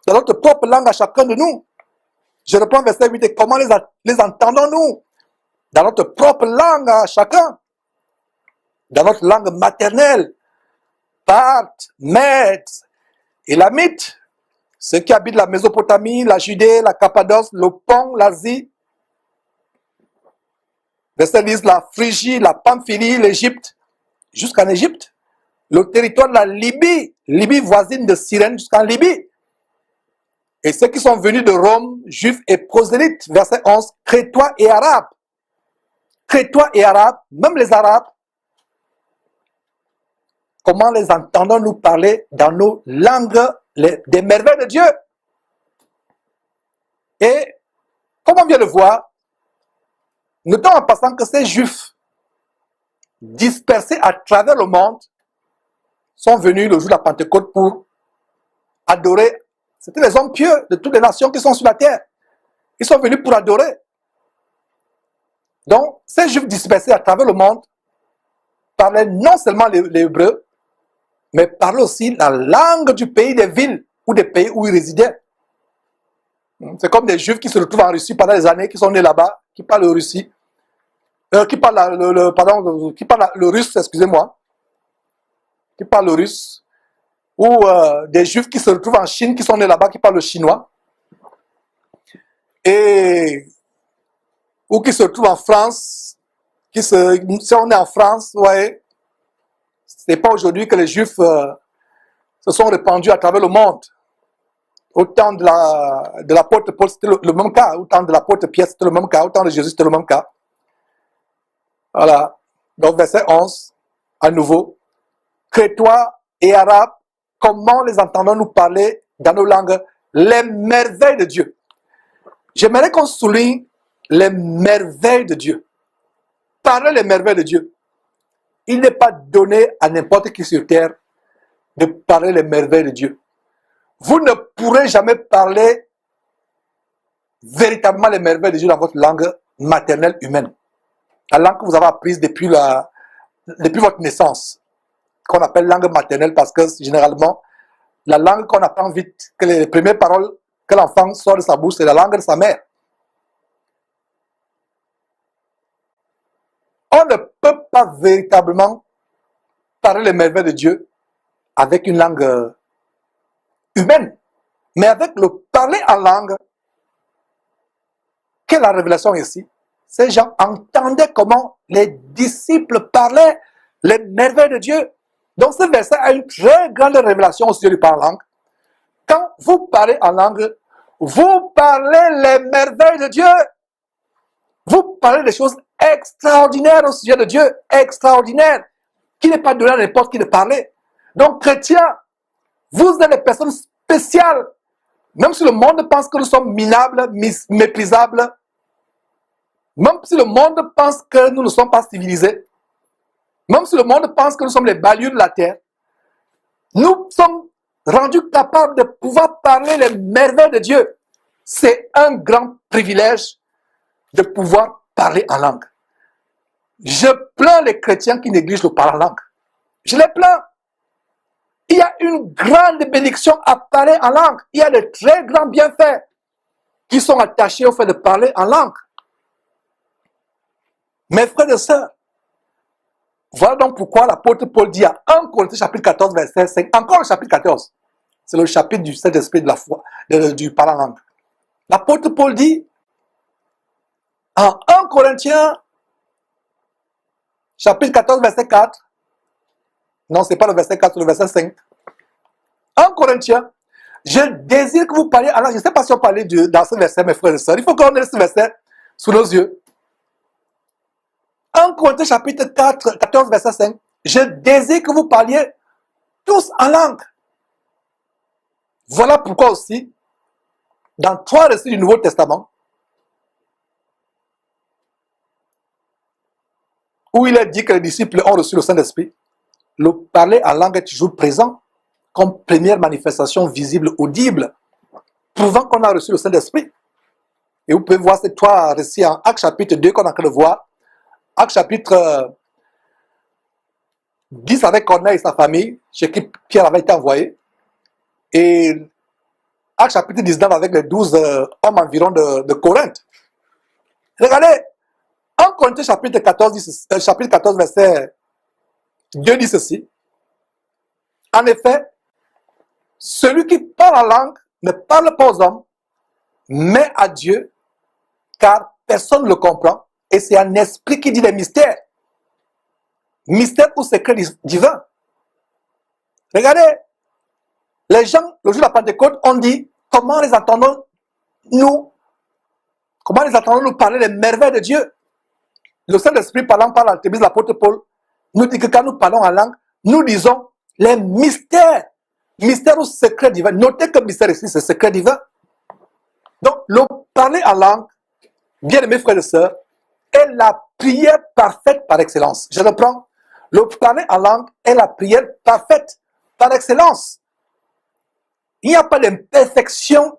dans notre propre langue à chacun de nous? Je reprends verset 8, et comment les entendons-nous dans notre propre langue à chacun? Dans notre langue maternelle, Parthes, Mèdes, Élamites, ceux qui habitent la Mésopotamie, la Judée, la Cappadoce, le Pont, l'Asie, verset 10, la Phrygie, la Pamphylie, l'Égypte, jusqu'en Égypte, le territoire de la Libye, Libye voisine de Cyrène jusqu'en Libye, et ceux qui sont venus de Rome, juifs et prosélytes, verset 11, Crétois et Arabes. Crétois et Arabes, même les Arabes, comment les entendons-nous parler dans nos langues des merveilles de Dieu? Et comme on vient de voir, notons en passant que ces Juifs dispersés à travers le monde sont venus le jour de la Pentecôte pour adorer. C'était les hommes pieux de toutes les nations qui sont sur la terre. Ils sont venus pour adorer. Donc, ces Juifs dispersés à travers le monde parlaient non seulement l'hébreu, mais parlaient aussi la langue du pays des villes ou des pays où ils résidaient. C'est comme des Juifs qui se retrouvent en Russie pendant des années, qui sont nés là-bas, qui parlent le Russie, qui parlent le russe, excusez-moi, qui parlent le russe, ou des Juifs qui se retrouvent en Chine, qui sont nés là-bas, qui parlent le chinois, ou qui se retrouvent en France, si on est en France, ouais, c'est pas aujourd'hui que les Juifs se sont répandus à travers le monde. Au temps de l'apôtre Paul, c'était le même cas. Au temps de l'apôtre Pierre, c'était le même cas. Au temps de Jésus, c'était le même cas. Voilà. Donc, verset 11, à nouveau. Crétois et Arabes, comment les entendons-nous parler dans nos langues? Les merveilles de Dieu. J'aimerais qu'on souligne les merveilles de Dieu. Parler les merveilles de Dieu. Il n'est pas donné à n'importe qui sur terre de parler les merveilles de Dieu. Vous ne pourrez jamais parler véritablement les merveilles de Dieu dans votre langue maternelle humaine. La langue que vous avez apprise depuis votre naissance, qu'on appelle langue maternelle parce que généralement, la langue qu'on apprend vite, que les premières paroles que l'enfant sort de sa bouche, c'est la langue de sa mère. On ne peut pas véritablement parler les merveilles de Dieu avec une langue humaine, mais avec le parler en langue. Quelle est la révélation ici? Ces gens entendaient comment les disciples parlaient les merveilles de Dieu. Donc ce verset a une très grande révélation au sujet du parler en langue. Quand vous parlez en langue, vous parlez les merveilles de Dieu. Vous parlez des choses extraordinaires au sujet de Dieu, extraordinaires, qui n'est pas donné à n'importe qui de parler. Donc chrétiens, vous êtes des personnes spéciales. Même si le monde pense que nous sommes minables, méprisables, même si le monde pense que nous ne sommes pas civilisés, même si le monde pense que nous sommes les balieux de la terre, nous sommes rendus capables de pouvoir parler les merveilles de Dieu. C'est un grand privilège de pouvoir parler en langue. Je plains les chrétiens qui négligent le parler en langue. Je les plains. Il y a une grande bénédiction à parler en langue. Il y a de très grands bienfaits qui sont attachés au fait de parler en langue. Mes frères et sœurs, voilà donc pourquoi l'apôtre Paul dit à 1 Corinthiens chapitre 14, verset 5, encore le chapitre 14, C'est le chapitre du Saint-Esprit de la foi, du parler en langue. L'apôtre Paul dit, en 1 Corinthiens, chapitre 14, verset 4, non, c'est pas le verset 4, c'est le verset 5. 1 Corinthiens, je désire que vous parliez en langue. Je ne sais pas si on parlait dans ce verset, mes frères et sœurs. Il faut qu'on ait ce verset sous nos yeux. 1 Corinthiens, chapitre 4, 14, verset 5. Je désire que vous parliez tous en langue. Voilà pourquoi aussi, dans 3 récits du Nouveau Testament, où il est dit que les disciples ont reçu le Saint-Esprit, le parler en langue est toujours présent comme première manifestation visible, audible, prouvant qu'on a reçu le Saint-Esprit. Et vous pouvez voir ces 3 récits en Actes chapitre 2 qu'on a train de voir. Actes chapitre 10 avec Corneille et sa famille, chez qui Pierre avait été envoyé. Et Actes chapitre 19 avec les 12 hommes environ de Corinthe. Regardez, 1 Corinthiens chapitre 14, verset 2 dit ceci. En effet, celui qui parle en langue ne parle pas aux hommes, mais à Dieu, car personne ne le comprend, et c'est un esprit qui dit des mystères. Mystères ou secrets divins. Regardez, les gens, le jour de la Pentecôte, ont dit, comment les entendons-nous parler des merveilles de Dieu? Le Saint-Esprit parlant par l'entremise de l'apôtre Paul, nous dit que quand nous parlons en langue, nous disons les mystères. Mystère ou secret divin. Notez que mystère ici, c'est secret divin. Donc, le parler en langue, bien aimés frères et sœurs, est la prière parfaite par excellence. Je reprends. Le parler en langue est la prière parfaite par excellence. Il n'y a pas d'imperfection,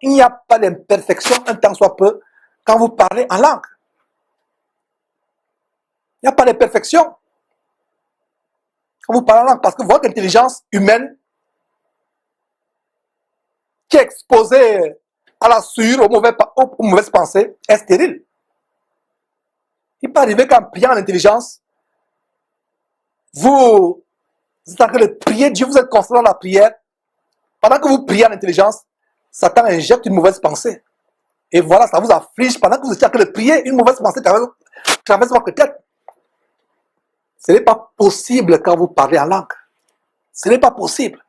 un tant soit peu, quand vous parlez en langue. Il n'y a pas d'imperfection quand vous parlez en langue, parce que votre intelligence humaine qui est exposée à la souillure, aux mauvaises pensées, est stérile. Il peut arriver qu'en priant en intelligence, vous êtes en train de prier, Dieu vous êtes constant dans la prière. Pendant que vous priez en intelligence, Satan injecte une mauvaise pensée. Et voilà, ça vous afflige. Pendant que vous étiez en train de prier, une mauvaise pensée traverse votre tête. Ce n'est pas possible quand vous parlez en langue. Ce n'est pas possible.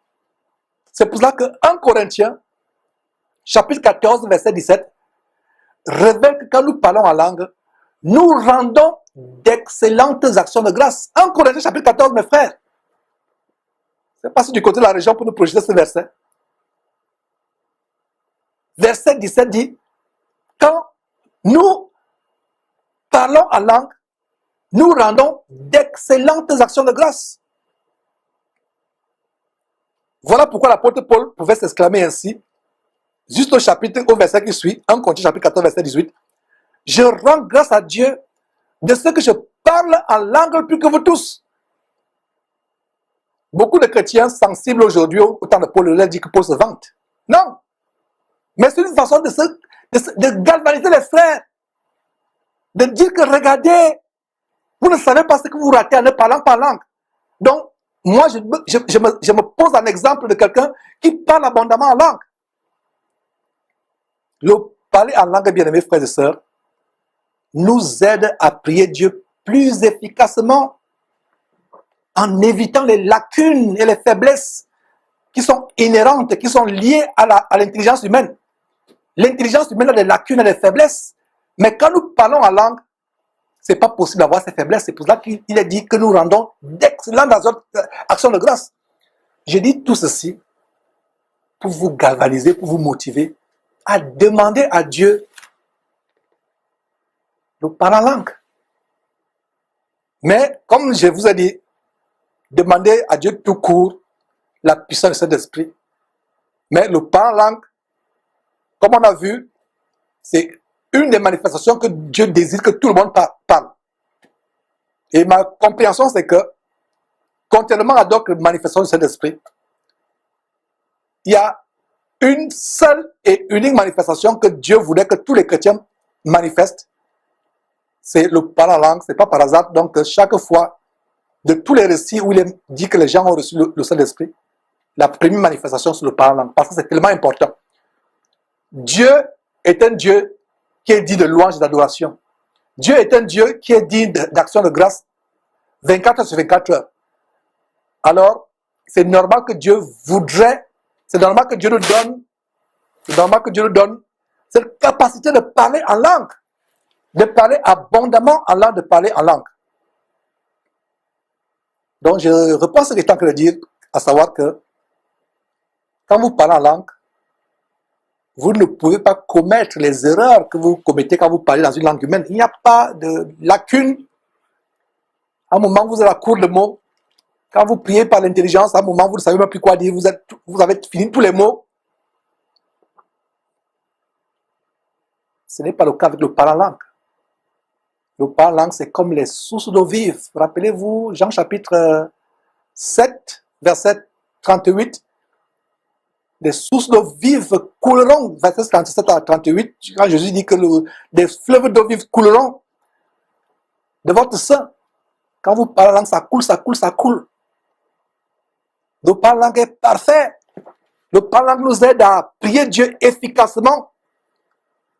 C'est pour cela que 1 Corinthiens, chapitre 14, verset 17, révèle que quand nous parlons en langue, nous rendons d'excellentes actions de grâce. 1 Corinthiens, chapitre 14, mes frères. C'est pas du côté de la région pour nous projeter ce verset. Verset 17 dit, quand nous parlons en langue, nous rendons d'excellentes actions de grâce. Voilà pourquoi l'apôtre Paul pouvait s'exclamer ainsi, juste au verset qui suit, 1 Corinthiens chapitre 14, verset 18. Je rends grâce à Dieu de ce que je parle en langue plus que vous tous. Beaucoup de chrétiens sensibles aujourd'hui au temps de Paul leur dit que Paul se vante. Non. Mais c'est une façon de galvaniser les frères. De dire que regardez, vous ne savez pas ce que vous ratez en ne parlant pas langue. Donc, moi, je me pose un exemple de quelqu'un qui parle abondamment en langue. Le parler en langue, bien aimés frères et sœurs, nous aide à prier Dieu plus efficacement en évitant les lacunes et les faiblesses qui sont inhérentes, qui sont liées à l'intelligence humaine. L'intelligence humaine a des lacunes et des faiblesses, mais quand nous parlons en langue, ce n'est pas possible d'avoir ces faiblesses. C'est pour ça qu'il est dit que nous rendons d'excellentes actions de grâce. Je dis tout ceci pour vous galvaniser, pour vous motiver à demander à Dieu de parler en langue. Mais comme je vous ai dit, demandez à Dieu tout court la puissance de Saint-Esprit. Mais le parler en langue, comme on a vu, c'est une des manifestations que Dieu désire que tout le monde parle. Et ma compréhension, c'est que, contrairement à d'autres manifestations du Saint-Esprit, il y a une seule et unique manifestation que Dieu voulait que tous les chrétiens manifestent. C'est le parler en langue, c'est pas par hasard. Donc, chaque fois, de tous les récits où il est dit que les gens ont reçu le Saint-Esprit, la première manifestation sur le parler en langue, parce que c'est tellement important. Dieu est un Dieu qui est dit de louange et d'adoration. Dieu est un Dieu qui est dit d'action de grâce 24 heures sur 24 heures. Alors, c'est normal que Dieu voudrait, c'est normal que Dieu nous donne cette capacité de parler en langue, de parler abondamment en langue, de parler en langue. Donc, je reprends ce que je suis dire, à savoir que quand vous parlez en langue, vous ne pouvez pas commettre les erreurs que vous commettez quand vous parlez dans une langue humaine. Il n'y a pas de lacune. À un moment, vous êtes à court de mots. Quand vous priez par l'intelligence, à un moment, vous ne savez même plus quoi dire. Vous avez fini tous les mots. Ce n'est pas le cas avec le parler en langue. Le parler en langue, c'est comme les sources d'eau vive. Rappelez-vous, Jean chapitre 7, verset 38. Des sources d'eau vive couleront, verset 37 à 38, quand Jésus dit que des fleuves d'eau vive couleront de votre sein. Quand vous parlez en langue, ça coule, ça coule, ça coule. Le parler en langue est parfait. Le parler en langue nous aide à prier Dieu efficacement,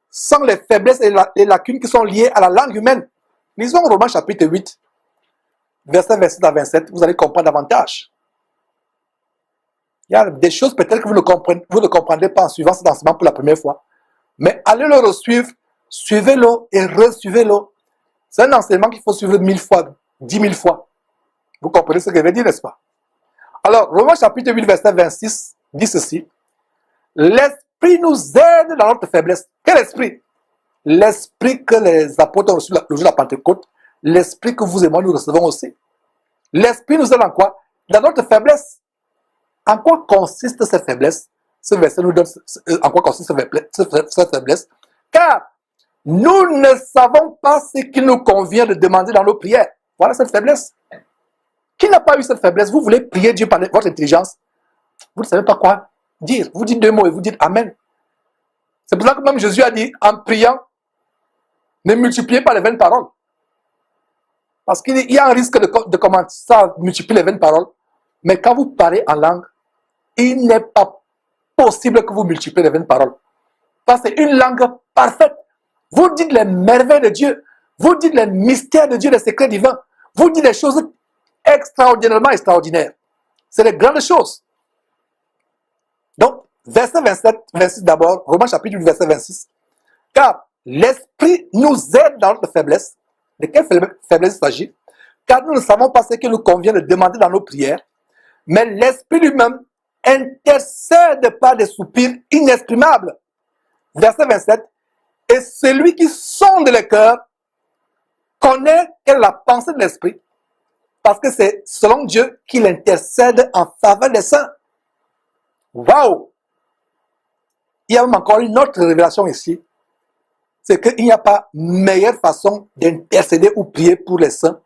sans les faiblesses et les lacunes qui sont liées à la langue humaine. Lisons Romains chapitre 8, verset 27 à 27, vous allez comprendre davantage. Il y a des choses peut-être que vous ne comprendrez pas en suivant cet enseignement pour la première fois. Mais allez le suivre, suivez-le et re-suivez-le. C'est un enseignement qu'il faut suivre 1000 fois, 10 000 fois. Vous comprenez ce que je veux dire, n'est-ce pas? Alors, Romains chapitre 8, verset 26 dit ceci. L'Esprit nous aide dans notre faiblesse. Quel esprit? L'Esprit que les apôtres ont reçu le jour de la Pentecôte. L'Esprit que vous et moi nous recevons aussi. L'Esprit nous aide en quoi? Dans notre faiblesse. En quoi consiste cette faiblesse? Ce verset nous donne en quoi consiste cette faiblesse. Car nous ne savons pas ce qu'il nous convient de demander dans nos prières. Voilà cette faiblesse. Qui n'a pas eu cette faiblesse? Vous voulez prier Dieu par votre intelligence. Vous ne savez pas quoi dire. Vous dites deux mots et vous dites Amen. C'est pour ça que même Jésus a dit, en priant, ne multipliez pas les vaines paroles. Parce qu'il y a un risque de commencer à multiplier les vaines paroles. Mais quand vous parlez en langue, il n'est pas possible que vous multipliez les vaines paroles. Parce que c'est une langue parfaite. Vous dites les merveilles de Dieu. Vous dites les mystères de Dieu, les secrets divins. Vous dites des choses extraordinairement extraordinaires. C'est les grandes choses. Donc, verset 27, 26 d'abord, Romains chapitre 8, verset 26. Car l'Esprit nous aide dans notre faiblesse. De quelle faiblesse il s'agit? Car nous ne savons pas ce qu'il nous convient de demander dans nos prières. Mais l'Esprit lui-même intercède par des soupirs inexprimables. Verset 27. Et celui qui sonde les cœurs connaît quelle est la pensée de l'Esprit, parce que c'est selon Dieu qu'il intercède en faveur des saints. Waouh! Il y a même encore une autre révélation ici. C'est qu'il n'y a pas meilleure façon d'intercéder ou prier pour les saints.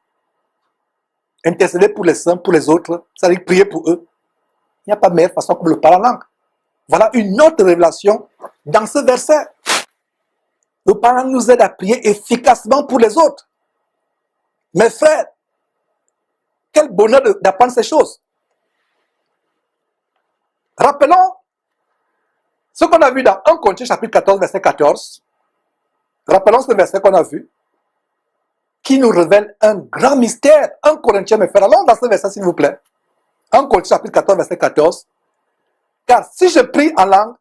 Intercéder pour les saints, pour les autres, c'est-à-dire prier pour eux. Il n'y a pas meilleure façon que de le parler en langue. Voilà une autre révélation dans ce verset. Le parler en langue nous aide à prier efficacement pour les autres. Mes frères, quel bonheur d'apprendre ces choses. Rappelons ce qu'on a vu dans 1 Corinthiens chapitre 14, verset 14. Rappelons ce verset qu'on a vu, qui nous révèle un grand mystère. 1 Corinthiens, mes frères, allons dans ce verset s'il vous plaît. 1 Corinthiens chapitre 14, verset 14. Car si je prie en langue,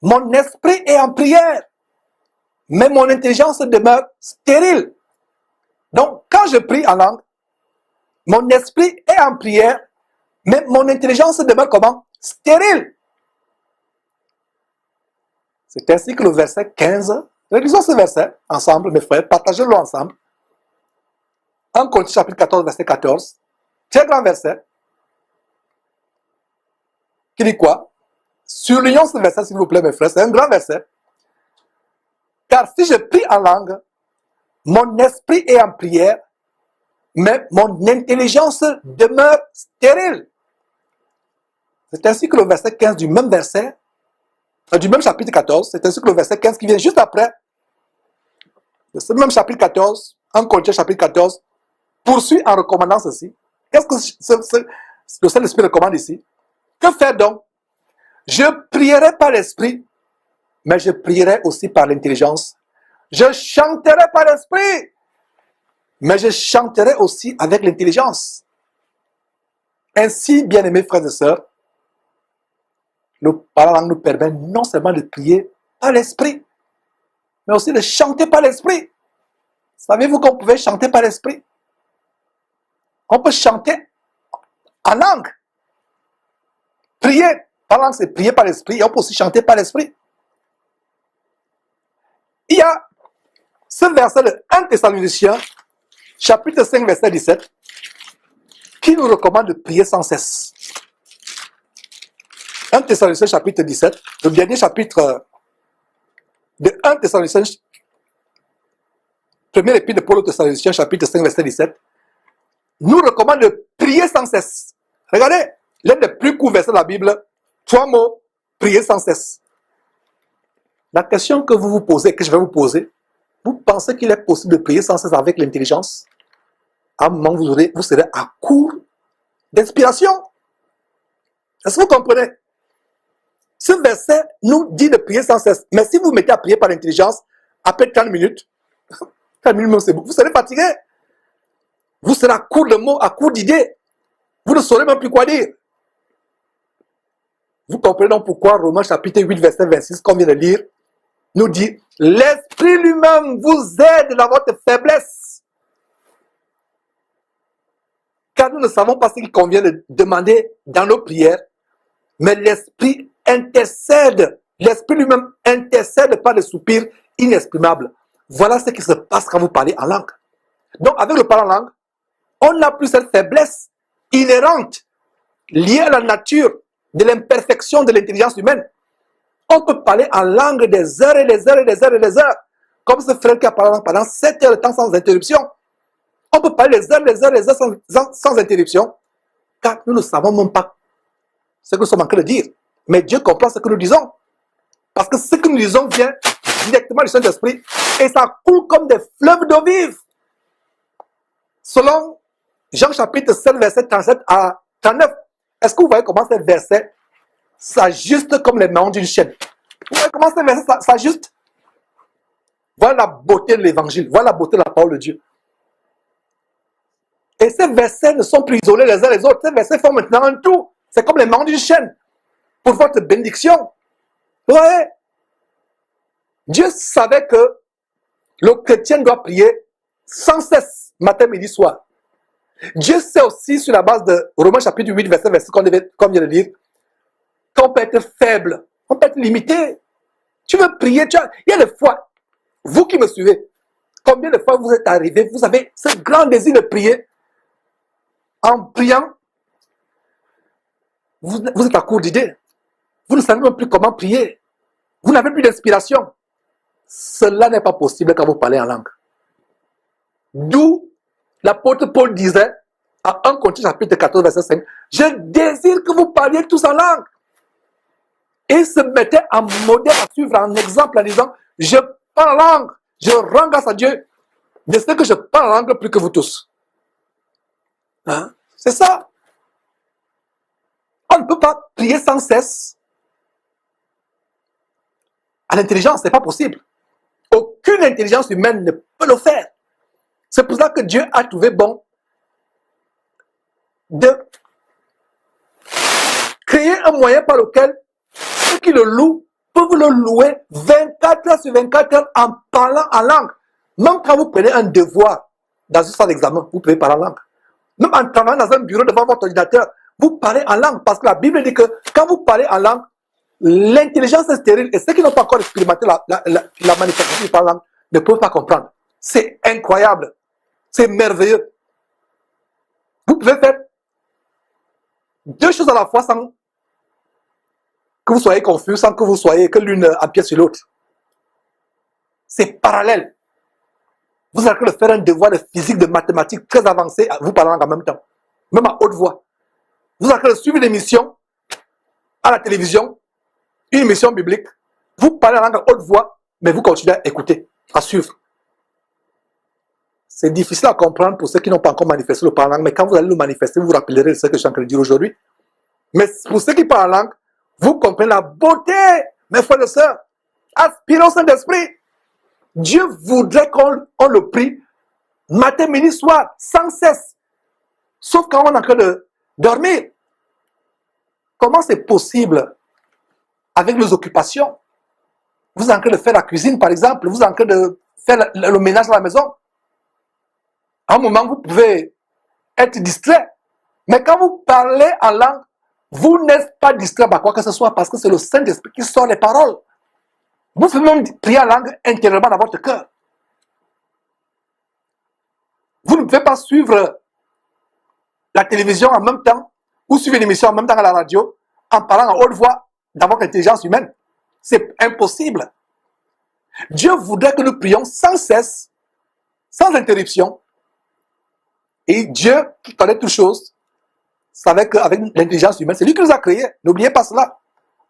mon esprit est en prière, mais mon intelligence demeure stérile. Donc, quand je prie en langue, mon esprit est en prière, mais mon intelligence demeure comment? Stérile. C'est ainsi que le verset 15, révisons ce verset ensemble, mes frères, partagez-le ensemble. 1 Corinthiens chapitre 14, verset 14, très grand verset, qui dit quoi? Surlignons ce verset s'il vous plaît, mes frères, c'est un grand verset. Car si je prie en langue, mon esprit est en prière, mais mon intelligence demeure stérile. C'est ainsi que le verset 15 du même verset, du même chapitre 14, c'est ainsi que le verset 15 qui vient juste après, de ce même chapitre 14, 1 Corinthiens chapitre 14, poursuit en recommandant ceci. Qu'est-ce que le Saint-Esprit recommande ici? Que faire donc? Je prierai par l'esprit, mais je prierai aussi par l'intelligence. Je chanterai par l'esprit, mais je chanterai aussi avec l'intelligence. Ainsi, bien-aimés frères et sœurs, le parler nous permet non seulement de prier par l'esprit, mais aussi de chanter par l'esprit. Savez-vous qu'on pouvait chanter par l'esprit? On peut chanter en langue. Prier par langue, c'est prier par l'esprit, et on peut aussi chanter par l'esprit. Il y a ce verset de 1 Thessaloniciens, chapitre 5, verset 17, qui nous recommande de prier sans cesse. 1 Thessaloniciens, chapitre 17, le dernier chapitre de 1 Thessaloniciens, premier épître de Paul aux Thessaloniciens, chapitre 5, verset 17, nous recommande de prier sans cesse. Regardez, l'un des plus courts versets de la Bible, 3 mots, prier sans cesse. La question que vous vous posez, que je vais vous poser, vous pensez qu'il est possible de prier sans cesse avec l'intelligence? À un moment, vous serez à court d'inspiration. Est-ce que vous comprenez? Ce verset nous dit de prier sans cesse. Mais si vous mettez à prier par l'intelligence, après 30 minutes, 30 minutes même c'est bon, vous serez fatigué. Vous serez à court de mots, à court d'idées. Vous ne saurez même plus quoi dire. Vous comprenez donc pourquoi Romains chapitre 8, verset 26, qu'on vient de lire, nous dit, l'Esprit lui-même vous aide dans votre faiblesse. Car nous ne savons pas ce qu'il convient de demander dans nos prières, mais l'Esprit intercède. L'Esprit lui-même intercède par des soupirs inexprimables. Voilà ce qui se passe quand vous parlez en langue. Donc, avec le parler en langue, on n'a plus cette faiblesse inhérente, liée à la nature de l'imperfection de l'intelligence humaine. On peut parler en langue des heures et des heures et des heures et des heures, comme ce frère qui a parlé pendant 7 heures de temps sans interruption. On peut parler des heures, des heures, des heures sans interruption, car nous ne savons même pas ce que nous sommes en train de dire. Mais Dieu comprend ce que nous disons. Parce que ce que nous disons vient directement du Saint-Esprit et ça coule comme des fleuves d'eau vive. Selon Jean chapitre 7, verset 37 à 39, est-ce que vous voyez comment ces versets s'ajustent comme les maillons d'une chaîne? Vous voyez comment ces versets s'ajustent? Voilà la beauté de l'évangile, voilà la beauté de la parole de Dieu. Et ces versets ne sont plus isolés les uns les autres. Ces versets font maintenant un tout. C'est comme les maillons d'une chaîne. Pour votre bénédiction. Vous voyez? Dieu savait que le chrétien doit prier sans cesse, matin, midi, soir. Dieu sait aussi, sur la base de Romains chapitre 8, verset 26, comme vient de dire, qu'on peut être faible, on peut être limité. Tu veux prier, il y a des fois, vous qui me suivez, combien de fois vous êtes arrivé, vous avez ce grand désir de prier, en priant, vous êtes à court d'idées. Vous ne savez même plus comment prier. Vous n'avez plus d'inspiration. Cela n'est pas possible quand vous parlez en langue. D'où l'apôtre Paul disait, à 1 Corinthiens chapitre 14, verset 5, « Je désire que vous parliez tous en langue. » Et il se mettait en modèle à suivre, en exemple, en disant, « Je parle en langue, je rends grâce à Dieu de ce que je parle en langue plus que vous tous. » Hein? C'est ça. On ne peut pas prier sans cesse. À l'intelligence, ce n'est pas possible. Aucune intelligence humaine ne peut le faire. C'est pour ça que Dieu a trouvé bon de créer un moyen par lequel ceux qui le louent peuvent le louer 24 heures sur 24 heures en parlant en langue. Même quand vous prenez un devoir dans une salle d'examen, vous pouvez parler en langue. Même en travaillant dans un bureau devant votre ordinateur, vous parlez en langue. Parce que la Bible dit que quand vous parlez en langue, l'intelligence est stérile. Et ceux qui n'ont pas encore expérimenté la manifestation du parlant ne peuvent pas comprendre. C'est incroyable. C'est merveilleux. Vous pouvez faire deux choses à la fois sans que vous soyez confus, sans que vous soyez que l'une empiète sur l'autre. C'est parallèle. Vous êtes en train de faire un devoir de physique, de mathématiques très avancé, vous parlant en même temps. Même à haute voix. Vous êtes en train de suivre une émission à la télévision, une émission biblique. Vous parlez en langue à haute voix, mais vous continuez à écouter, à suivre. C'est difficile à comprendre pour ceux qui n'ont pas encore manifesté le parlant, mais quand vous allez le manifester, vous vous rappellerez de ce que je suis en train de dire aujourd'hui. Mais pour ceux qui parlent en langue, vous comprenez la beauté, mes frères et sœurs. Aspirez au Saint-Esprit. Dieu voudrait qu'on le prie matin, midi, soir, sans cesse. Sauf quand on est en train de dormir. Comment c'est possible avec nos occupations? Vous êtes en train de faire la cuisine, par exemple. Vous êtes en train de faire le ménage à la maison. À un moment, vous pouvez être distrait. Mais quand vous parlez en langue, vous n'êtes pas distrait par quoi que ce soit parce que c'est le Saint-Esprit qui sort les paroles. Vous pouvez même prier en langue intérieurement dans votre cœur. Vous ne pouvez pas suivre la télévision en même temps ou suivre l'émission en même temps à la radio en parlant en haute voix dans votre intelligence humaine. C'est impossible. Dieu voudrait que nous prions sans cesse, sans interruption. Et Dieu, qui connaît toutes choses, savait qu'avec l'intelligence humaine, c'est lui qui nous a créés. N'oubliez pas cela.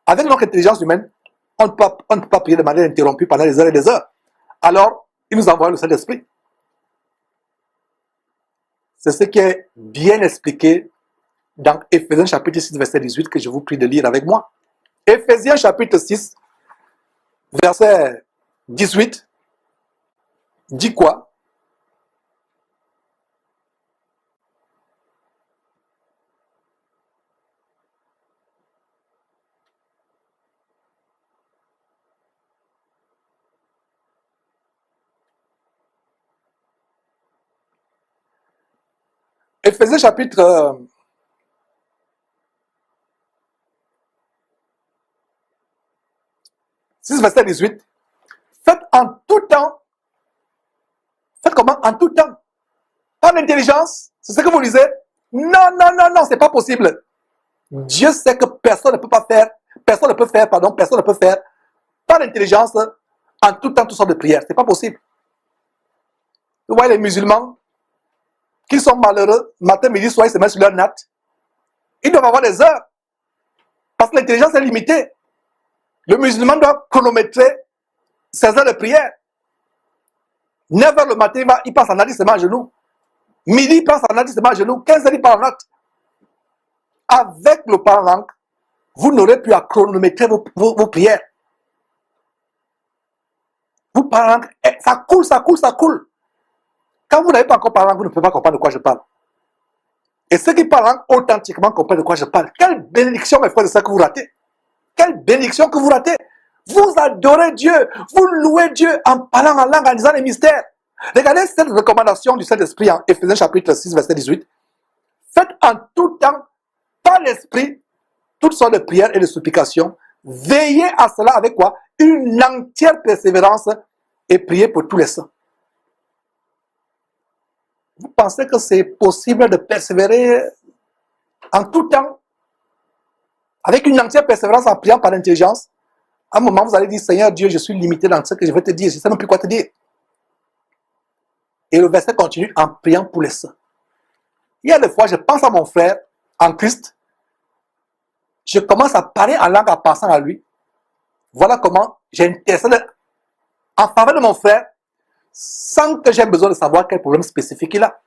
Avec notre intelligence humaine, on ne peut pas prier de manière interrompue pendant des heures et des heures. Alors, il nous envoie le Saint-Esprit. C'est ce qui est bien expliqué dans Éphésiens chapitre 6, verset 18, que je vous prie de lire avec moi. Éphésiens chapitre 6, verset 18, dit quoi? Éphésiens chapitre 6, verset 18. Faites en tout temps. Faites comment? En tout temps. Pas d'intelligence. C'est ce que vous lisez? Non, non, non, non, c'est pas possible. Dieu sait que personne ne peut faire, personne ne peut faire, pas d'intelligence, en tout temps, toutes sortes de prières. C'est pas possible. Vous voyez les musulmans qui sont malheureux, matin, midi, soir, ils se mettent sur leur natte. Ils doivent avoir des heures. Parce que l'intelligence est limitée. Le musulman doit chronométrer ses heures de prière. 9h le matin, il passe en natte, il se met à genoux. Midi, il passe en natte, il se met à genoux. 15h, il passe en natte. Avec le parlant, vous n'aurez plus à chronométrer vos prières. Vous parlez, ça coule, ça coule, ça coule. Quand vous n'avez pas encore parlé, vous ne pouvez pas comprendre de quoi je parle. Et ceux qui parlent authentiquement comprennent de quoi je parle. Quelle bénédiction, mes frères et sœurs, que vous ratez. Quelle bénédiction que vous ratez. Vous adorez Dieu. Vous louez Dieu en parlant en langue, en disant les mystères. Regardez cette recommandation du Saint-Esprit en Éphésiens chapitre 6, verset 18. Faites en tout temps, par l'Esprit, toutes sortes de prières et de supplications. Veillez à cela avec quoi? Une entière persévérance et priez pour tous les saints. Vous pensez que c'est possible de persévérer en tout temps, avec une entière persévérance en priant par l'intelligence? À un moment, vous allez dire, Seigneur Dieu, je suis limité dans ce que je vais te dire, je ne sais même plus quoi te dire. Et le verset continue en priant pour les saints. Il y a des fois, je pense à mon frère en Christ, je commence à parler en langue en pensant à lui. Voilà comment j'intercède en faveur de mon frère sans que j'ai besoin de savoir quel problème spécifique il a.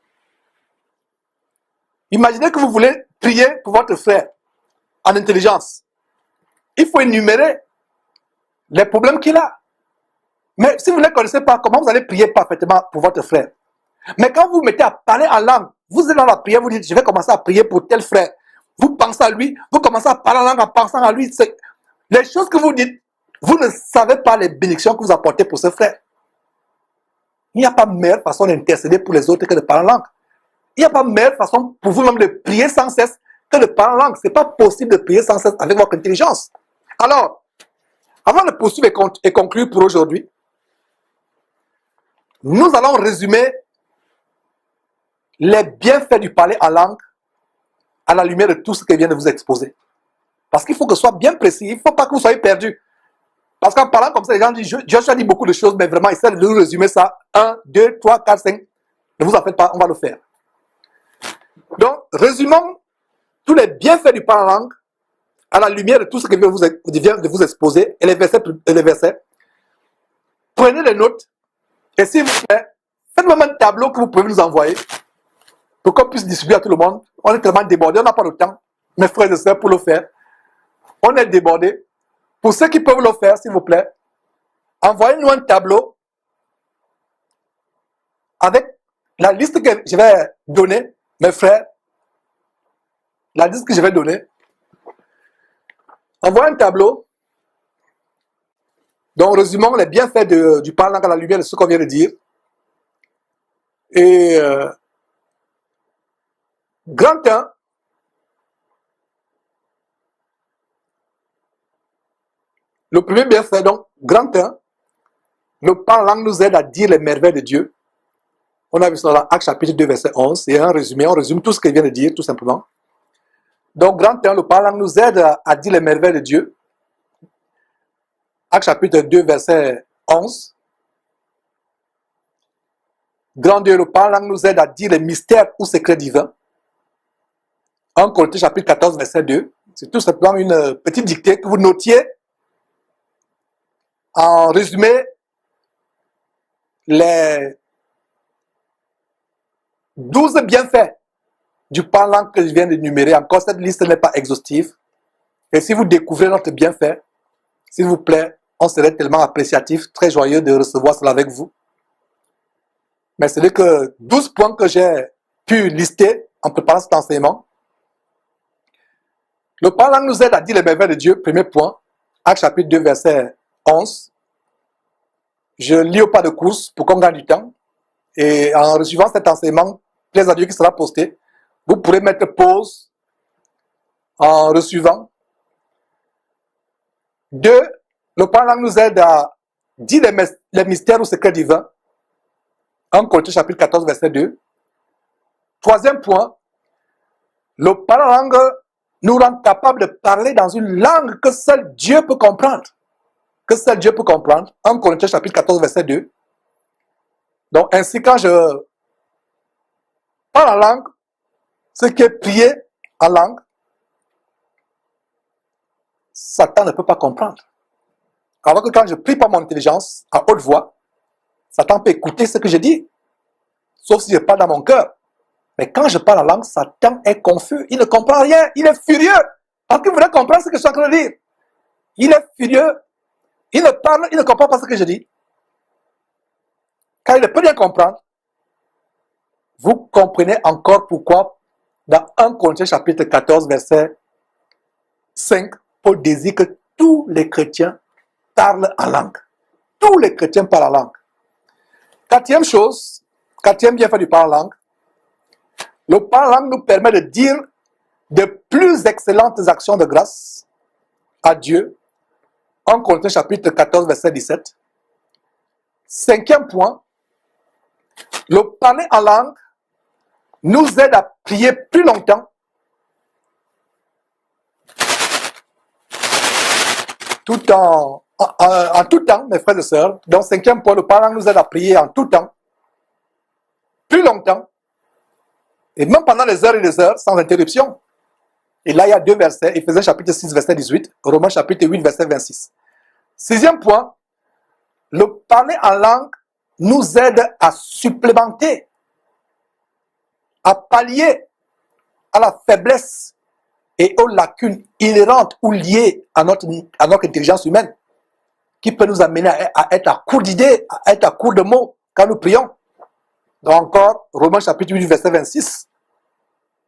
Imaginez que vous voulez prier pour votre frère en intelligence. Il faut énumérer les problèmes qu'il a. Mais si vous ne les connaissez pas, comment vous allez prier parfaitement pour votre frère? Mais quand vous vous mettez à parler en langue, vous êtes dans la prière, vous dites, je vais commencer à prier pour tel frère. Vous pensez à lui, vous commencez à parler en langue en pensant à lui. Les choses que vous dites, vous ne savez pas les bénédictions que vous apportez pour ce frère. Il n'y a pas meilleure façon d'intercéder pour les autres que de parler en langue. Il n'y a pas meilleure façon pour vous-même de prier sans cesse que de parler en langue. Ce n'est pas possible de prier sans cesse avec votre intelligence. Alors, avant de poursuivre et conclure pour aujourd'hui, nous allons résumer les bienfaits du parler en langue à la lumière de tout ce que vient de vous exposer. Parce qu'il faut que ce soit bien précis. Il ne faut pas que vous soyez perdus. Parce qu'en parlant comme ça, les gens disent, Joshua dit beaucoup de choses, mais vraiment, essaie de nous résumer ça. 1, 2, 3, 4, 5. Ne vous en faites pas, on va le faire. Donc, résumons tous les bienfaits du parler en langue à la lumière de tout ce que vient de vous exposer et les versets. Prenez les notes et s'il vous plaît, faites-moi un tableau que vous pouvez nous envoyer pour qu'on puisse distribuer à tout le monde. On est tellement débordé, on n'a pas le temps. mes frères et sœurs, pour le faire. On est débordés. Pour ceux qui peuvent le faire, s'il vous plaît, envoyez-nous un tableau avec la liste que je vais donner, mes frères. La liste que je vais donner. Envoyez un tableau. Donc, résumons les bienfaits du parlant à la lumière de ce qu'on vient de dire. Et grand 1, le premier bienfait, donc, grand 1, le parlant nous aide à dire les merveilles de Dieu. On a vu ça dans Actes chapitre 2, verset 11. Et un résumé, on résume tout ce qu'il vient de dire, tout simplement. Donc, grand 1, le parlant nous aide à dire les merveilles de Dieu. Actes chapitre 2, verset 11. Grand 2, le parlant nous aide à dire les mystères ou secrets divins. 1 Corinthiens chapitre 14, verset 2. C'est tout simplement une petite dictée que vous notiez. En résumé, les 12 bienfaits du parlant que je viens d'énumérer. Encore, cette liste n'est pas exhaustive. Et si vous découvrez notre bienfait, s'il vous plaît, on serait tellement appréciatif, très joyeux de recevoir cela avec vous. Mais ce n'est que 12 points que j'ai pu lister en préparant cet enseignement. Le parlant nous aide à dire les merveilles de Dieu. Premier point, Actes chapitre 2, verset 11. Je lis au pas de course pour qu'on gagne du temps. Et en recevant cet enseignement, plaise à Dieu qui sera posté, vous pourrez mettre pause en recevant. 2. Le parlant nous aide à dire les mystères ou secrets divins. 1 Corinthiens chapitre 14, verset 2. Troisième point, le parlant nous rend capable de parler dans une langue que seul Dieu peut comprendre. Que seul Dieu peut comprendre. 1 Corinthiens chapitre 14, verset 2. Donc, ainsi, quand je parle en langue, ce qui est prié en langue, Satan ne peut pas comprendre. Alors que quand je prie par mon intelligence, à haute voix, Satan peut écouter ce que je dis, sauf si je parle dans mon cœur. Mais quand je parle en langue, Satan est confus, il ne comprend rien, il est furieux, parce qu'il voudrait comprendre ce que je suis en train de dire. Il est furieux, il ne parle, il ne comprend pas ce que je dis. Quand il ne peut rien comprendre, vous comprenez encore pourquoi dans 1 Corinthiens chapitre 14, verset 5, Paul désire que tous les chrétiens parlent en langue. Tous les chrétiens parlent en langue. Quatrième chose, quatrième bienfait du parler en langue, le parler en langue nous permet de dire de plus excellentes actions de grâce à Dieu. 1 Corinthiens chapitre 14, verset 17. Cinquième point, le parler en langue nous aide à prier plus longtemps, tout en tout temps, mes frères et sœurs. Donc, cinquième point, le parler en langue nous aide à prier en tout temps, plus longtemps, et même pendant les heures et les heures, sans interruption. Et là, il y a deux versets, Éphésiens chapitre 6, verset 18, Romains chapitre 8, verset 26. Sixième point, le parler en langue nous aide à supplémenter, à pallier à la faiblesse et aux lacunes inhérentes ou liées à notre intelligence humaine, qui peut nous amener à être à court d'idées, à être à court de mots quand nous prions. Donc encore, Romains chapitre 8, verset 26.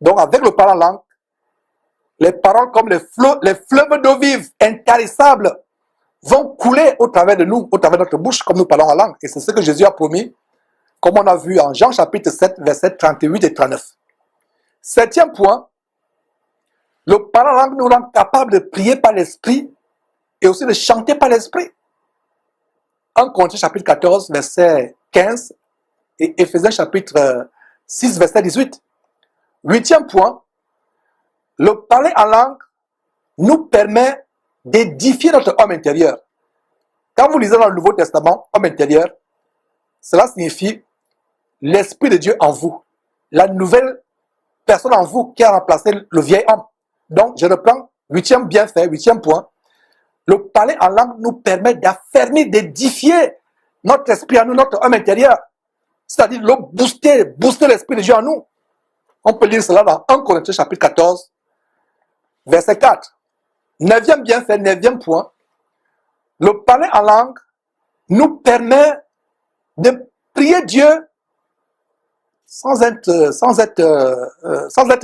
Donc avec le parler en langue, les paroles comme les fleuves d'eau vive, intarissables, vont couler au travers de nous, au travers de notre bouche, comme nous parlons en langue. Et c'est ce que Jésus a promis, comme on a vu en Jean chapitre 7, versets 38 et 39. Septième point, le parler en langue nous rend capable de prier par l'esprit et aussi de chanter par l'esprit. 1 Corinthiens chapitre 14, verset 15 et Éphésiens chapitre 6, verset 18. Huitième point, le parler en langue nous permet d'édifier notre homme intérieur. Quand vous lisez dans le Nouveau Testament, homme intérieur, cela signifie l'Esprit de Dieu en vous, la nouvelle personne en vous qui a remplacé le vieil homme. Donc, je reprends, huitième bienfait, huitième point. Le parler en langue nous permet d'affermir, d'édifier notre esprit en nous, notre homme intérieur. C'est-à-dire le booster l'Esprit de Dieu en nous. On peut lire cela dans 1 Corinthiens chapitre 14, verset 4. Neuvième bienfait, neuvième point. Le parler en langue nous permet de prier Dieu sans être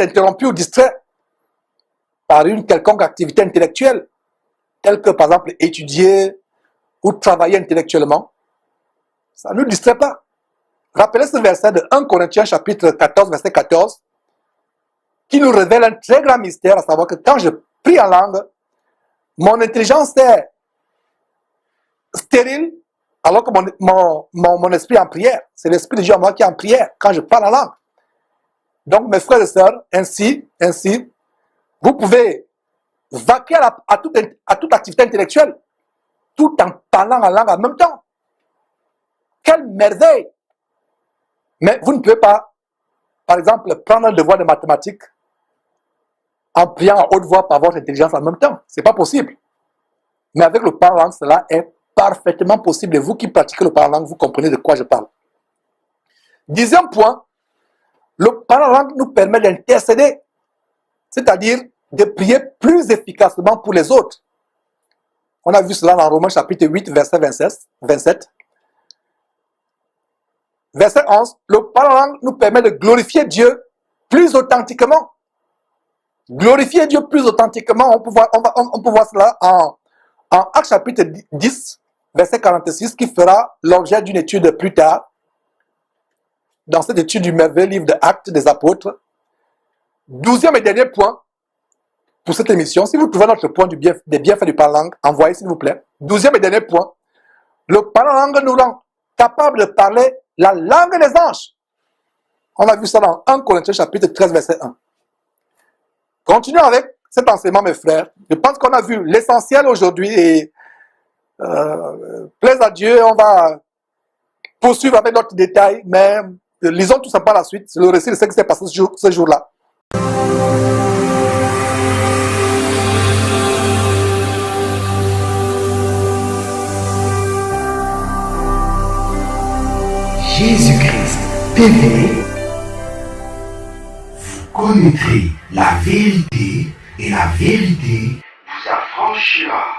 interrompu ou distrait par une quelconque activité intellectuelle, telle que par exemple étudier ou travailler intellectuellement. Ça ne nous distrait pas. Rappelez ce verset de 1 Corinthiens chapitre 14, verset 14, qui nous révèle un très grand mystère, à savoir que quand je prie en langue, mon intelligence est stérile, alors que mon esprit est en prière. C'est l'esprit de Dieu en moi qui est en prière quand je parle en langue. Donc, mes frères et sœurs, ainsi, vous pouvez vaquer à toute activité intellectuelle, tout en parlant en langue en même temps. Quelle merveille! Mais vous ne pouvez pas, par exemple, prendre un devoir de mathématiques en priant à haute voix par votre intelligence en même temps. Ce n'est pas possible. Mais avec le parler en langue, cela est parfaitement possible. Et vous qui pratiquez le parler en langue, vous comprenez de quoi je parle. Dixième point, le parler en langue nous permet d'intercéder, c'est-à-dire de prier plus efficacement pour les autres. On a vu cela dans Romains chapitre 8, verset 27. Verset 11, le parler en langue nous permet de glorifier Dieu plus authentiquement. Glorifier Dieu plus authentiquement, on peut voir cela en Actes chapitre 10, verset 46, qui fera l'objet d'une étude plus tard, dans cette étude du merveilleux livre de Actes des Apôtres. 12e et dernier point pour cette émission. Si vous trouvez notre point des bienfaits du parler en langue, envoyez s'il vous plaît. 12e et dernier point. Le parler en langue nous rend capable de parler la langue des anges. On a vu ça dans 1 Corinthiens chapitre 13, verset 1. Continuons avec cet enseignement, mes frères. Je pense qu'on a vu l'essentiel aujourd'hui et plaise à Dieu, on va poursuivre avec d'autres détails, mais lisons tout ça par la suite. C'est le récit de ce qui s'est passé ce jour-là. Jésus-Christ TV, vous connaîtrez la vérité et la vérité vous affranchira.